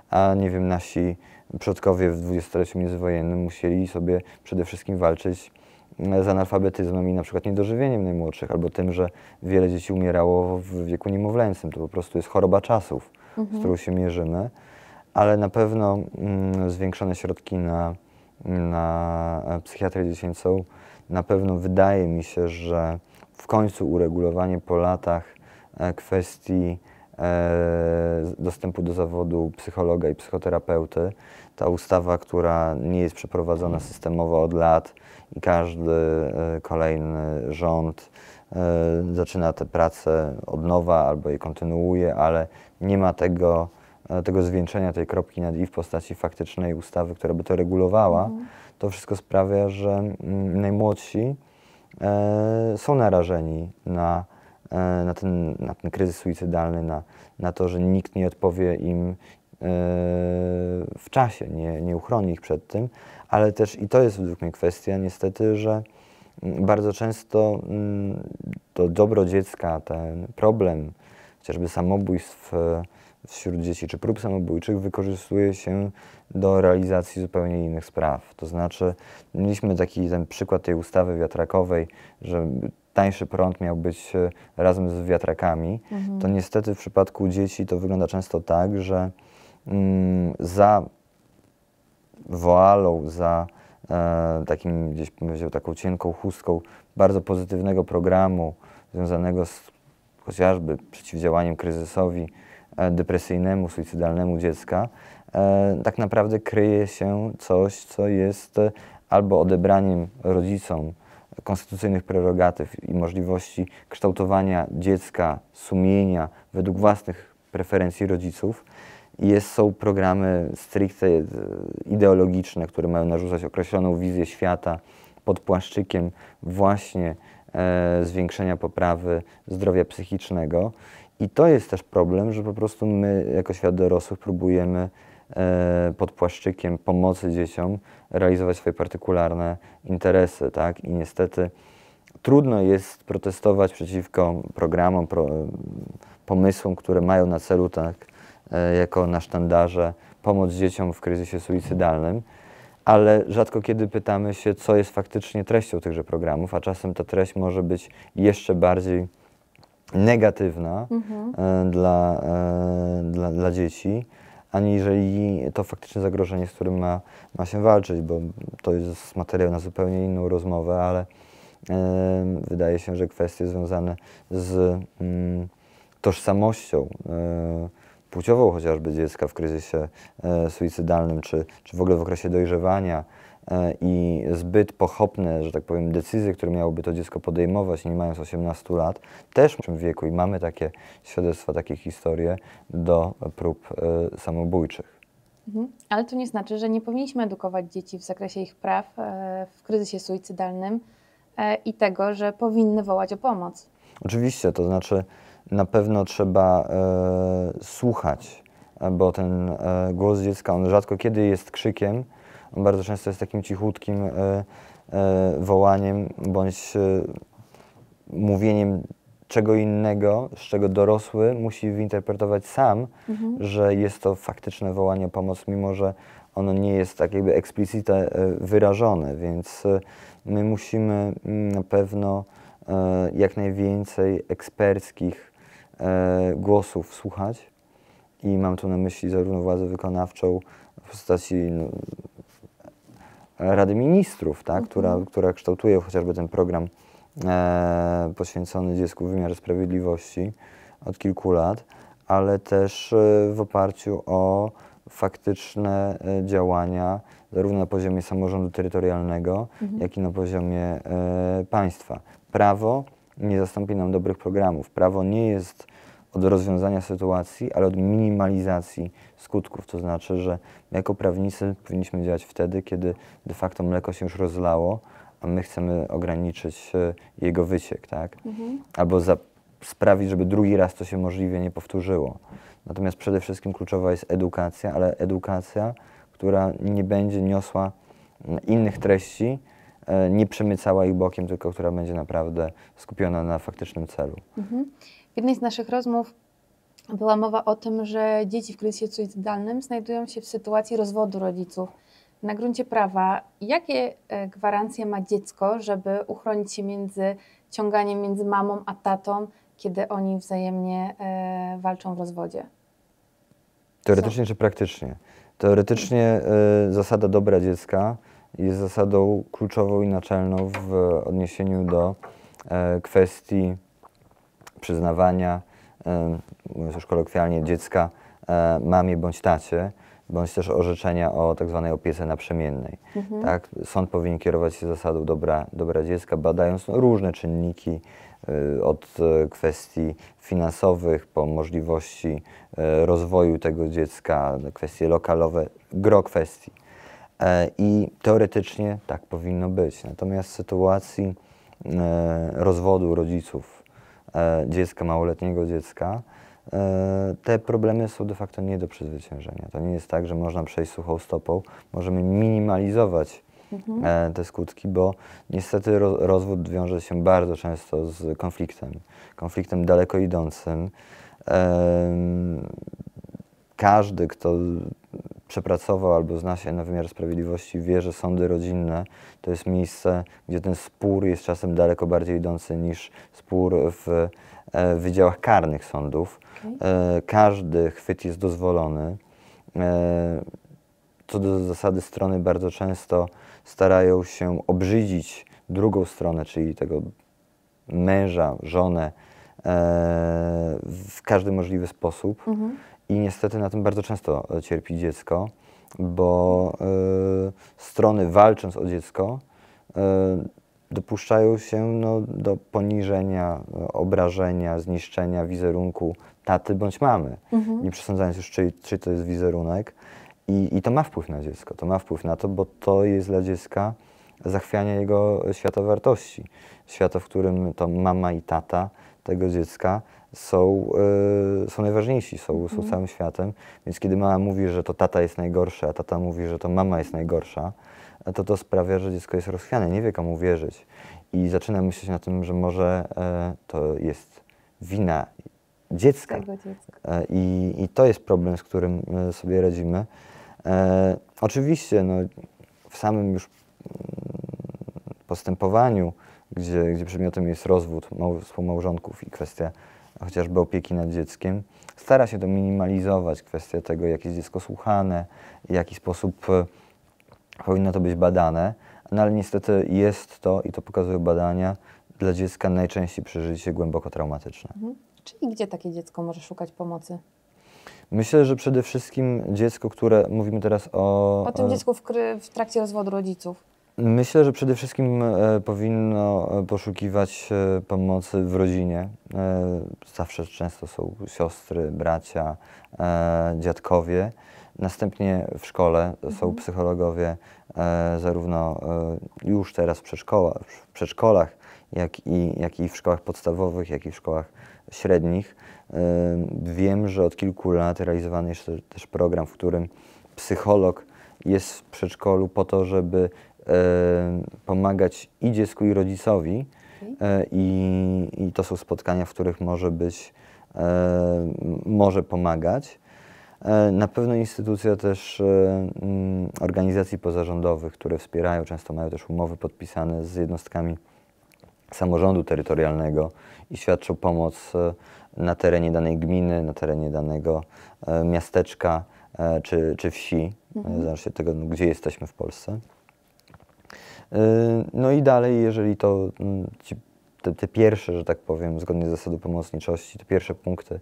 a nie wiem, nasi przodkowie w dwudziestoleciu międzywojennym musieli sobie przede wszystkim walczyć z analfabetyzmem i na przykład niedożywieniem najmłodszych, albo tym, że wiele dzieci umierało w wieku niemowlęcym. To po prostu jest choroba czasów, z którą się mierzymy, ale na pewno zwiększone środki na psychiatrię dziecięcą, na pewno wydaje mi się, że w końcu uregulowanie po latach kwestii dostępu do zawodu psychologa i psychoterapeuty, ta ustawa, która nie jest przeprowadzona systemowo od lat i każdy kolejny rząd zaczyna tę pracę od nowa albo je kontynuuje, ale nie ma tego zwieńczenia, tej kropki nad i w postaci faktycznej ustawy, która by to regulowała, to wszystko sprawia, że najmłodsi są narażeni na ten kryzys suicydalny, na to, że nikt nie odpowie im w czasie, nie uchroni ich przed tym, ale też, i to jest według mnie kwestia niestety, że bardzo często to dobro dziecka, ten problem chociażby samobójstw wśród dzieci czy prób samobójczych wykorzystuje się do realizacji zupełnie innych spraw. To znaczy, mieliśmy ten przykład tej ustawy wiatrakowej, że tańszy prąd miał być razem z wiatrakami, to niestety w przypadku dzieci to wygląda często tak, że za woalą, za takim gdzieś powiedział, taką cienką chustką bardzo pozytywnego programu związanego z chociażby przeciwdziałaniem kryzysowi depresyjnemu, suicydalnemu dziecka, tak naprawdę kryje się coś, co jest albo odebraniem rodzicom konstytucyjnych prerogatyw i możliwości kształtowania dziecka, sumienia według własnych preferencji rodziców. Są programy stricte ideologiczne, które mają narzucać określoną wizję świata pod płaszczykiem właśnie zwiększenia poprawy zdrowia psychicznego. I to jest też problem, że po prostu my jako świat dorosłych próbujemy pod płaszczykiem pomocy dzieciom realizować swoje partykularne interesy, tak? I niestety trudno jest protestować przeciwko programom, pomysłom, które mają na celu, tak, jako na sztandarze pomoc dzieciom w kryzysie suicydalnym, ale rzadko kiedy pytamy się, co jest faktycznie treścią tychże programów, a czasem ta treść może być jeszcze bardziej negatywna dla dzieci, aniżeli to faktyczne zagrożenie, z którym ma się walczyć, bo to jest materiał na zupełnie inną rozmowę, ale wydaje się, że kwestie związane z tożsamością płciową chociażby dziecka w kryzysie suicydalnym, czy w ogóle w okresie dojrzewania, i zbyt pochopne, że tak powiem, decyzje, które miałoby to dziecko podejmować, nie mając 18 lat, też w tym wieku i mamy takie świadectwa, takie historie do prób samobójczych. Ale to nie znaczy, że nie powinniśmy edukować dzieci w zakresie ich praw w kryzysie suicydalnym i tego, że powinny wołać o pomoc. Oczywiście, to znaczy na pewno trzeba słuchać, bo ten głos dziecka, on rzadko kiedy jest krzykiem, on bardzo często jest takim cichutkim wołaniem bądź mówieniem czego innego, z czego dorosły musi wyinterpretować sam, że jest to faktyczne wołanie o pomoc, mimo że ono nie jest tak jakby explicite wyrażone, więc my musimy na pewno jak najwięcej eksperckich głosów słuchać i mam tu na myśli zarówno władzę wykonawczą w postaci Rady Ministrów, tak, która kształtuje chociażby ten program poświęcony dziecku w wymiarze sprawiedliwości od kilku lat, ale też w oparciu o faktyczne działania zarówno na poziomie samorządu terytorialnego, jak i na poziomie państwa. Prawo nie zastąpi nam dobrych programów. Prawo nie jest od rozwiązania sytuacji, ale od minimalizacji skutków. To znaczy, że my jako prawnicy powinniśmy działać wtedy, kiedy de facto mleko się już rozlało, a my chcemy ograniczyć jego wyciek, tak? Albo sprawić, żeby drugi raz to się możliwie nie powtórzyło. Natomiast przede wszystkim kluczowa jest edukacja, ale edukacja, która nie będzie niosła innych treści, nie przemycała ich bokiem, tylko która będzie naprawdę skupiona na faktycznym celu. W jednej z naszych rozmów była mowa o tym, że dzieci w kryzysie suicydalnym znajdują się w sytuacji rozwodu rodziców. Na gruncie prawa, jakie gwarancje ma dziecko, żeby uchronić się między ciąganiem między mamą a tatą, kiedy oni wzajemnie walczą w rozwodzie? Teoretycznie czy praktycznie? Teoretycznie zasada dobra dziecka jest zasadą kluczową i naczelną w odniesieniu do kwestii przyznawania, mówiąc już kolokwialnie, dziecka mamie bądź tacie, bądź też orzeczenia o tak zwanej opiece naprzemiennej. Tak? Sąd powinien kierować się zasadą dobra dziecka, badając różne czynniki, od kwestii finansowych po możliwości rozwoju tego dziecka, kwestie lokalowe, gro kwestii. I teoretycznie tak powinno być. Natomiast w sytuacji rozwodu rodziców dziecka, małoletniego dziecka, te problemy są de facto nie do przezwyciężenia. To nie jest tak, że można przejść suchą stopą. Możemy minimalizować te skutki, bo niestety rozwód wiąże się bardzo często z konfliktem daleko idącym. Każdy, kto przepracował albo zna się na wymiarze sprawiedliwości, wie, że sądy rodzinne to jest miejsce, gdzie ten spór jest czasem daleko bardziej idący niż spór w wydziałach karnych sądów. Każdy chwyt jest dozwolony. Co do zasady strony bardzo często starają się obrzydzić drugą stronę, czyli tego męża, żonę w każdy możliwy sposób. I niestety na tym bardzo często cierpi dziecko, bo strony walcząc o dziecko dopuszczają się do poniżenia, obrażenia, zniszczenia wizerunku taty bądź mamy. Nie przesądzając już, czy to jest wizerunek. I to ma wpływ na dziecko, to ma wpływ na to, bo to jest dla dziecka zachwianie jego świata wartości. Świata, w którym to mama i tata tego dziecka są najważniejsi, są całym światem. Więc kiedy mama mówi, że to tata jest najgorszy, a tata mówi, że to mama jest najgorsza, to sprawia, że dziecko jest rozchwiane, nie wie komu wierzyć. I zaczyna myśleć na tym, że może to jest wina dziecka. I to jest problem, z którym sobie radzimy. Oczywiście w samym już postępowaniu, gdzie przedmiotem jest rozwód współmałżonków i kwestia chociażby opieki nad dzieckiem, stara się to minimalizować, kwestia tego, jak jest dziecko słuchane, w jaki sposób powinno to być badane, ale niestety jest to, i to pokazują badania, dla dziecka najczęściej przeżycie głęboko traumatyczne. Czyli gdzie takie dziecko może szukać pomocy? Myślę, że przede wszystkim dziecko, które mówimy teraz O tym dziecku w trakcie rozwodu rodziców. Myślę, że przede wszystkim powinno poszukiwać pomocy w rodzinie. Zawsze często są siostry, bracia, dziadkowie. Następnie w szkole są psychologowie, zarówno już teraz w przedszkolach, jak i w szkołach podstawowych, jak i w szkołach średnich. Wiem, że od kilku lat realizowany jest też program, w którym psycholog jest w przedszkolu po to, żeby pomagać i dziecku, i rodzicowi. I to są spotkania, w których może pomagać. Na pewno instytucja też organizacji pozarządowych, które wspierają, często mają też umowy podpisane z jednostkami samorządu terytorialnego i świadczą pomoc na terenie danej gminy, na terenie danego miasteczka czy wsi, zależy od tego, gdzie jesteśmy w Polsce. No i dalej, jeżeli to te pierwsze, że tak powiem, zgodnie z zasadą pomocniczości, te pierwsze punkty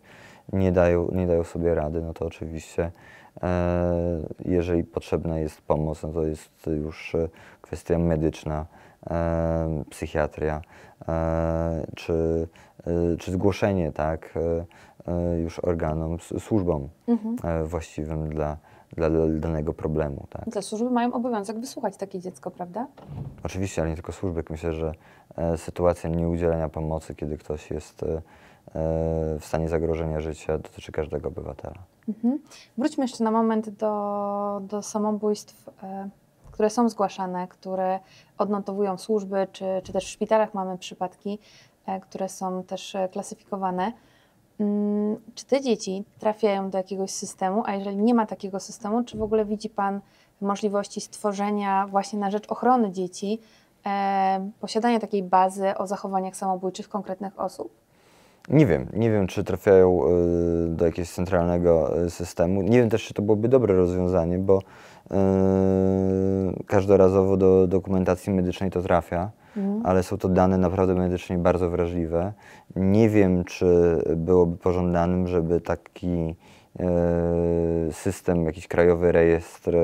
nie dają sobie rady, no to oczywiście, jeżeli potrzebna jest pomoc, no to jest już kwestia medyczna, psychiatria, czy zgłoszenie, tak, już organom, służbom właściwym dla danego problemu. Tak. Te służby mają obowiązek wysłuchać takie dziecko, prawda? Oczywiście, ale nie tylko służby. Myślę, że sytuacja nieudzielenia pomocy, kiedy ktoś jest w stanie zagrożenia życia, dotyczy każdego obywatela. Wróćmy jeszcze na moment do samobójstw, które są zgłaszane, które odnotowują służby, czy też w szpitalach mamy przypadki, które są też klasyfikowane. Czy te dzieci trafiają do jakiegoś systemu, a jeżeli nie ma takiego systemu, czy w ogóle widzi Pan możliwości stworzenia właśnie na rzecz ochrony dzieci, posiadania takiej bazy o zachowaniach samobójczych konkretnych osób? Nie wiem, czy trafiają do jakiegoś centralnego systemu. Nie wiem też, czy to byłoby dobre rozwiązanie, bo każdorazowo do dokumentacji medycznej to trafia, ale są to dane naprawdę medycznie bardzo wrażliwe. Nie wiem, czy byłoby pożądanym, żeby taki system, jakiś krajowy rejestr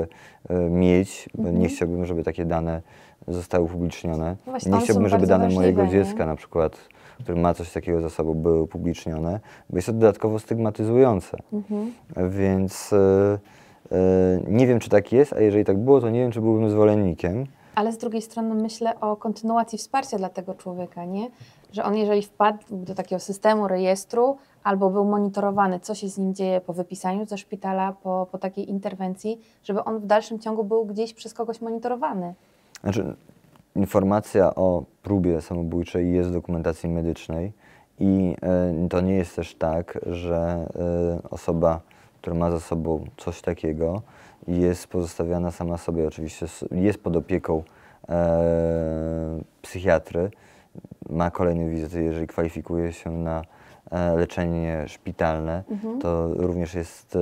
mieć, bo nie chciałbym, żeby takie dane zostały upublicznione. Właśnie, nie chciałbym, żeby dane mojego dziecka nie? na przykład, który ma coś takiego za sobą, były upublicznione, bo jest to dodatkowo stygmatyzujące. Więc nie wiem, czy tak jest, a jeżeli tak było, to nie wiem, czy byłbym zwolennikiem. Ale z drugiej strony myślę o kontynuacji wsparcia dla tego człowieka, nie? Że on jeżeli wpadł do takiego systemu, rejestru, albo był monitorowany, co się z nim dzieje po wypisaniu ze szpitala, po takiej interwencji, żeby on w dalszym ciągu był gdzieś przez kogoś monitorowany. Znaczy, informacja o próbie samobójczej jest w dokumentacji medycznej i to nie jest też tak, że osoba, która ma za sobą coś takiego, jest pozostawiana sama sobie. Oczywiście jest pod opieką psychiatry, ma kolejne wizyty, jeżeli kwalifikuje się na leczenie szpitalne, to również jest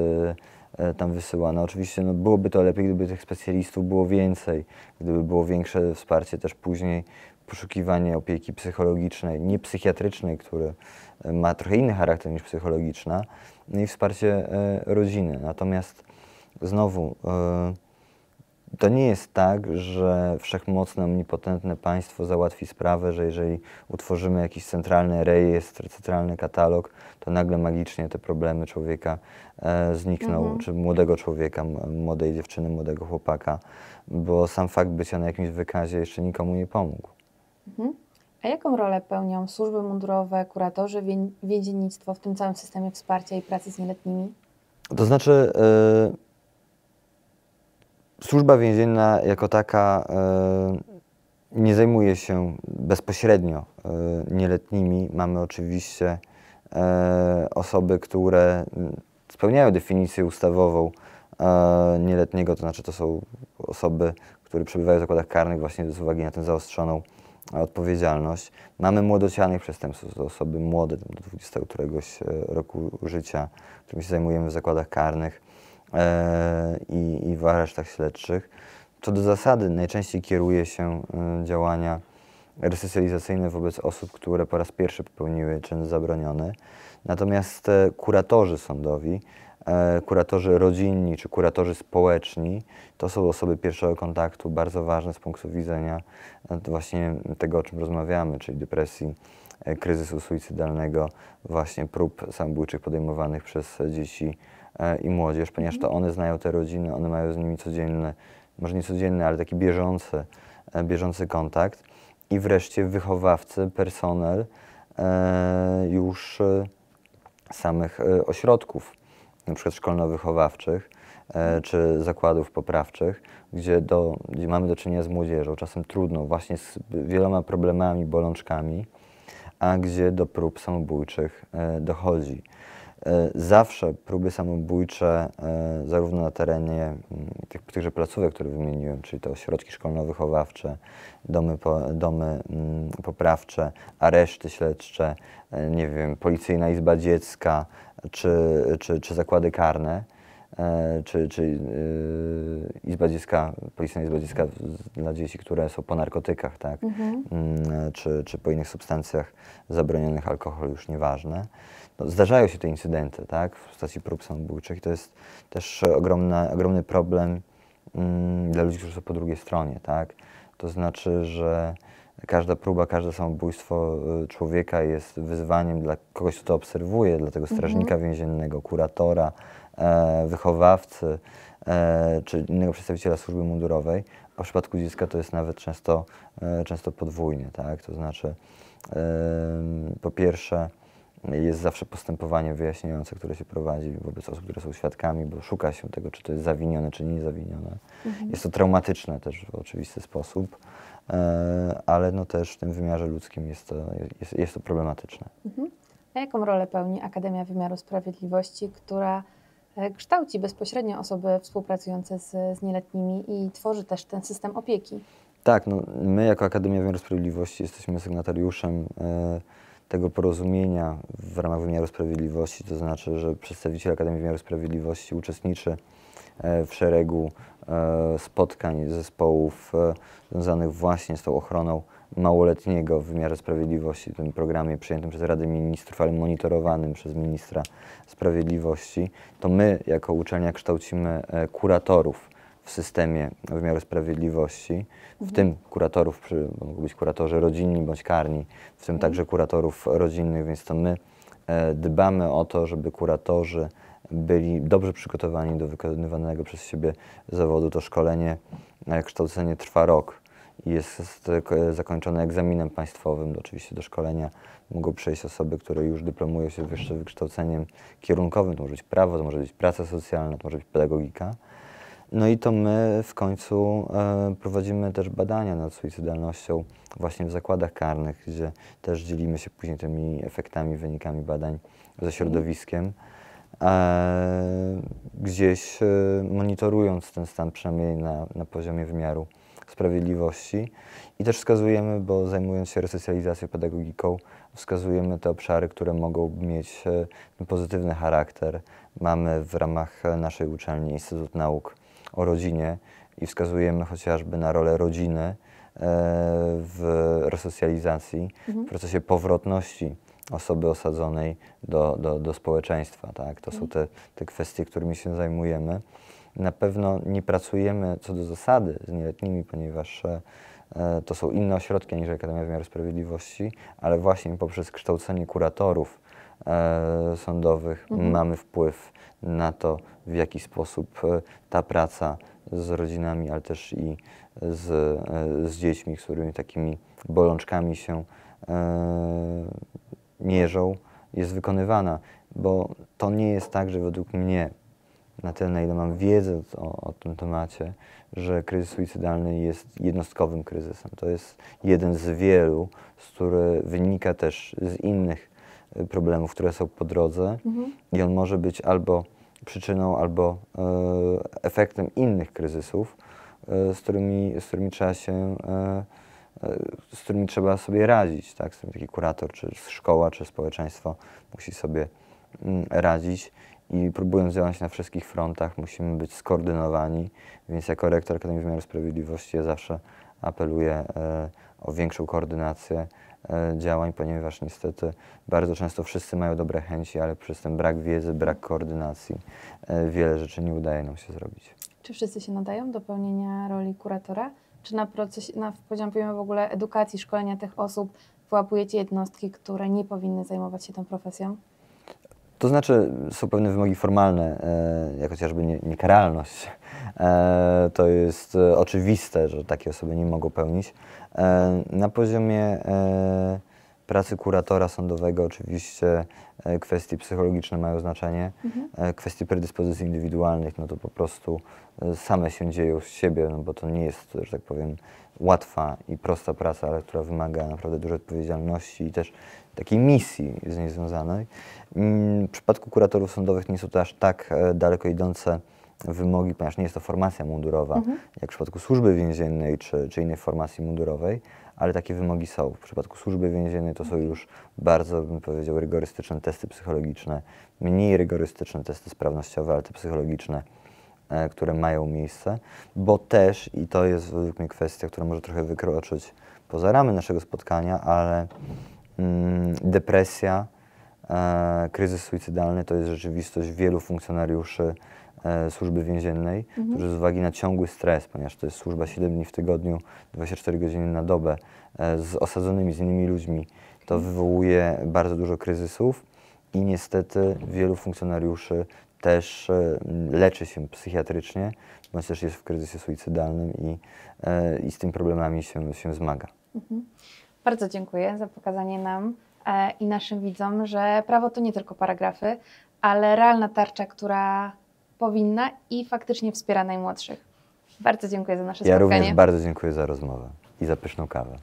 tam wysyłana. Oczywiście no, byłoby to lepiej, gdyby tych specjalistów było więcej, gdyby było większe wsparcie też później, poszukiwanie opieki psychologicznej, nie psychiatrycznej, który ma trochę inny charakter niż psychologiczna, no i wsparcie rodziny. Natomiast znowu, to nie jest tak, że wszechmocne, omnipotentne państwo załatwi sprawę, że jeżeli utworzymy jakiś centralny rejestr, centralny katalog, to nagle magicznie te problemy człowieka znikną, czy młodego człowieka, młodej dziewczyny, młodego chłopaka, bo sam fakt bycia na jakimś wykazie jeszcze nikomu nie pomógł. A jaką rolę pełnią służby mundurowe, kuratorzy, więziennictwo w tym całym systemie wsparcia i pracy z nieletnimi? To znaczy, służba więzienna jako taka nie zajmuje się bezpośrednio nieletnimi. Mamy oczywiście osoby, które spełniają definicję ustawową nieletniego, to znaczy to są osoby, które przebywają w zakładach karnych właśnie z uwagi na tę zaostrzoną odpowiedzialność. Mamy młodocianych przestępców, to osoby młode, do 20 któregoś roku życia, którymi się zajmujemy w zakładach karnych i w aresztach śledczych. Co do zasady najczęściej kieruje się działania resocjalizacyjne wobec osób, które po raz pierwszy popełniły czyn zabroniony. Natomiast kuratorzy sądowi kuratorzy rodzinni czy kuratorzy społeczni to są osoby pierwszego kontaktu, bardzo ważne z punktu widzenia właśnie tego, o czym rozmawiamy, czyli depresji, kryzysu suicydalnego, właśnie prób samobójczych podejmowanych przez dzieci i młodzież, ponieważ to one znają te rodziny, one mają z nimi codzienny, może nie codzienny, ale taki bieżący kontakt. I wreszcie wychowawcy, personel już samych ośrodków, na przykład szkolno-wychowawczych czy zakładów poprawczych, gdzie mamy do czynienia z młodzieżą, czasem trudną, właśnie z wieloma problemami, bolączkami, a gdzie do prób samobójczych dochodzi. Zawsze próby samobójcze, zarówno na terenie tychże placówek, które wymieniłem, czyli to ośrodki szkolno-wychowawcze, domy poprawcze, areszty śledcze, nie wiem, Policyjna Izba Dziecka, czy zakłady karne, czy Policyjna Izba Dziecka dla dzieci, które są po narkotykach, tak? Czy po innych substancjach zabronionych, alkohol już nieważne. No, zdarzają się te incydenty, tak, w postaci prób samobójczych. To jest też ogromny problem dla ludzi, którzy są po drugiej stronie, tak. To znaczy, że każda próba, każde samobójstwo człowieka jest wyzwaniem dla kogoś, kto to obserwuje, dla tego strażnika więziennego, kuratora, wychowawcy czy innego przedstawiciela służby mundurowej, a w przypadku dziecka to jest nawet często podwójnie, tak. To znaczy, po pierwsze, jest zawsze postępowanie wyjaśniające, które się prowadzi wobec osób, które są świadkami, bo szuka się tego, czy to jest zawinione, czy niezawinione. Jest to traumatyczne też w oczywisty sposób, ale no też w tym wymiarze ludzkim jest to problematyczne. A jaką rolę pełni Akademia Wymiaru Sprawiedliwości, która kształci bezpośrednio osoby współpracujące z nieletnimi i tworzy też ten system opieki? Tak, no, my jako Akademia Wymiaru Sprawiedliwości jesteśmy sygnatariuszem tego porozumienia w ramach wymiaru sprawiedliwości, to znaczy, że przedstawiciel Akademii Wymiaru Sprawiedliwości uczestniczy w szeregu spotkań zespołów związanych właśnie z tą ochroną małoletniego w wymiarze sprawiedliwości, w tym programie przyjętym przez Radę Ministrów, ale monitorowanym przez ministra sprawiedliwości. To my jako uczelnia kształcimy kuratorów w systemie wymiaru sprawiedliwości, w tym kuratorów, bo mogą być kuratorzy rodzinni bądź karni, w tym także kuratorów rodzinnych, więc to my dbamy o to, żeby kuratorzy byli dobrze przygotowani do wykonywanego przez siebie zawodu. To szkolenie, kształcenie trwa rok i jest zakończone egzaminem państwowym. Oczywiście do szkolenia mogą przejść osoby, które już dyplomują się wyższym wykształceniem kierunkowym. To może być prawo, to może być praca socjalna, to może być pedagogika. No i to my w końcu prowadzimy też badania nad suicydalnością właśnie w zakładach karnych, gdzie też dzielimy się później tymi efektami, wynikami badań ze środowiskiem. Gdzieś monitorując ten stan, przynajmniej na poziomie wymiaru sprawiedliwości. I też wskazujemy, bo zajmując się resocjalizacją, pedagogiką, wskazujemy te obszary, które mogą mieć pozytywny charakter. Mamy w ramach naszej uczelni Instytut Nauk o Rodzinie i wskazujemy chociażby na rolę rodziny w resocjalizacji, w procesie powrotności osoby osadzonej do społeczeństwa. Tak? To są te kwestie, którymi się zajmujemy. Na pewno nie pracujemy co do zasady z nieletnimi, ponieważ to są inne ośrodki niż Akademia Wymiaru Sprawiedliwości, ale właśnie poprzez kształcenie kuratorów sądowych mamy wpływ na to, w jaki sposób ta praca z rodzinami, ale też i z dziećmi, z którymi takimi bolączkami się mierzą, jest wykonywana. Bo to nie jest tak, że według mnie, na tyle, na ile mam wiedzę o tym temacie, że kryzys suicydalny jest jednostkowym kryzysem. To jest jeden z wielu, który wynika też z innych problemów, które są po drodze i on może być albo przyczyną, albo efektem innych kryzysów, z którymi trzeba sobie radzić, tak? Z którym taki kurator, czy szkoła, czy społeczeństwo musi sobie radzić. I próbując działać na wszystkich frontach, musimy być skoordynowani, więc jako rektor Akademii Wymiaru Sprawiedliwości ja zawsze apeluję o większą koordynację działań, ponieważ niestety bardzo często wszyscy mają dobre chęci, ale przez ten brak wiedzy, brak koordynacji wiele rzeczy nie udaje nam się zrobić. Czy wszyscy się nadają do pełnienia roli kuratora? Czy na poziomie w ogóle edukacji, szkolenia tych osób wyłapujecie jednostki, które nie powinny zajmować się tą profesją? To znaczy, są pewne wymogi formalne, jak chociażby niekaralność. To jest oczywiste, że takie osoby nie mogą pełnić. Na poziomie pracy kuratora sądowego oczywiście kwestie psychologiczne mają znaczenie. Kwestie predyspozycji indywidualnych, no to po prostu same się dzieją z siebie, no bo to nie jest, że tak powiem, łatwa i prosta praca, ale która wymaga naprawdę dużej odpowiedzialności i też takiej misji z niej związanej. W przypadku kuratorów sądowych nie są to aż tak daleko idące wymogi, ponieważ nie jest to formacja mundurowa, jak w przypadku służby więziennej czy innej formacji mundurowej, ale takie wymogi są. W przypadku służby więziennej to są już bardzo, bym powiedział, rygorystyczne testy psychologiczne, mniej rygorystyczne testy sprawnościowe, ale te psychologiczne, które mają miejsce, bo też, i to jest według mnie kwestia, która może trochę wykroczyć poza ramy naszego spotkania, ale depresja, kryzys suicydalny to jest rzeczywistość wielu funkcjonariuszy służby więziennej, którzy z uwagi na ciągły stres, ponieważ to jest służba 7 dni w tygodniu, 24 godziny na dobę, z osadzonymi, z innymi ludźmi, to wywołuje bardzo dużo kryzysów i niestety wielu funkcjonariuszy też leczy się psychiatrycznie, bądź też jest w kryzysie suicydalnym i z tymi problemami się zmaga. Bardzo dziękuję za pokazanie nam i naszym widzom, że prawo to nie tylko paragrafy, ale realna tarcza, która powinna i faktycznie wspiera najmłodszych. Bardzo dziękuję za nasze spotkanie. Ja również bardzo dziękuję za rozmowę i za pyszną kawę.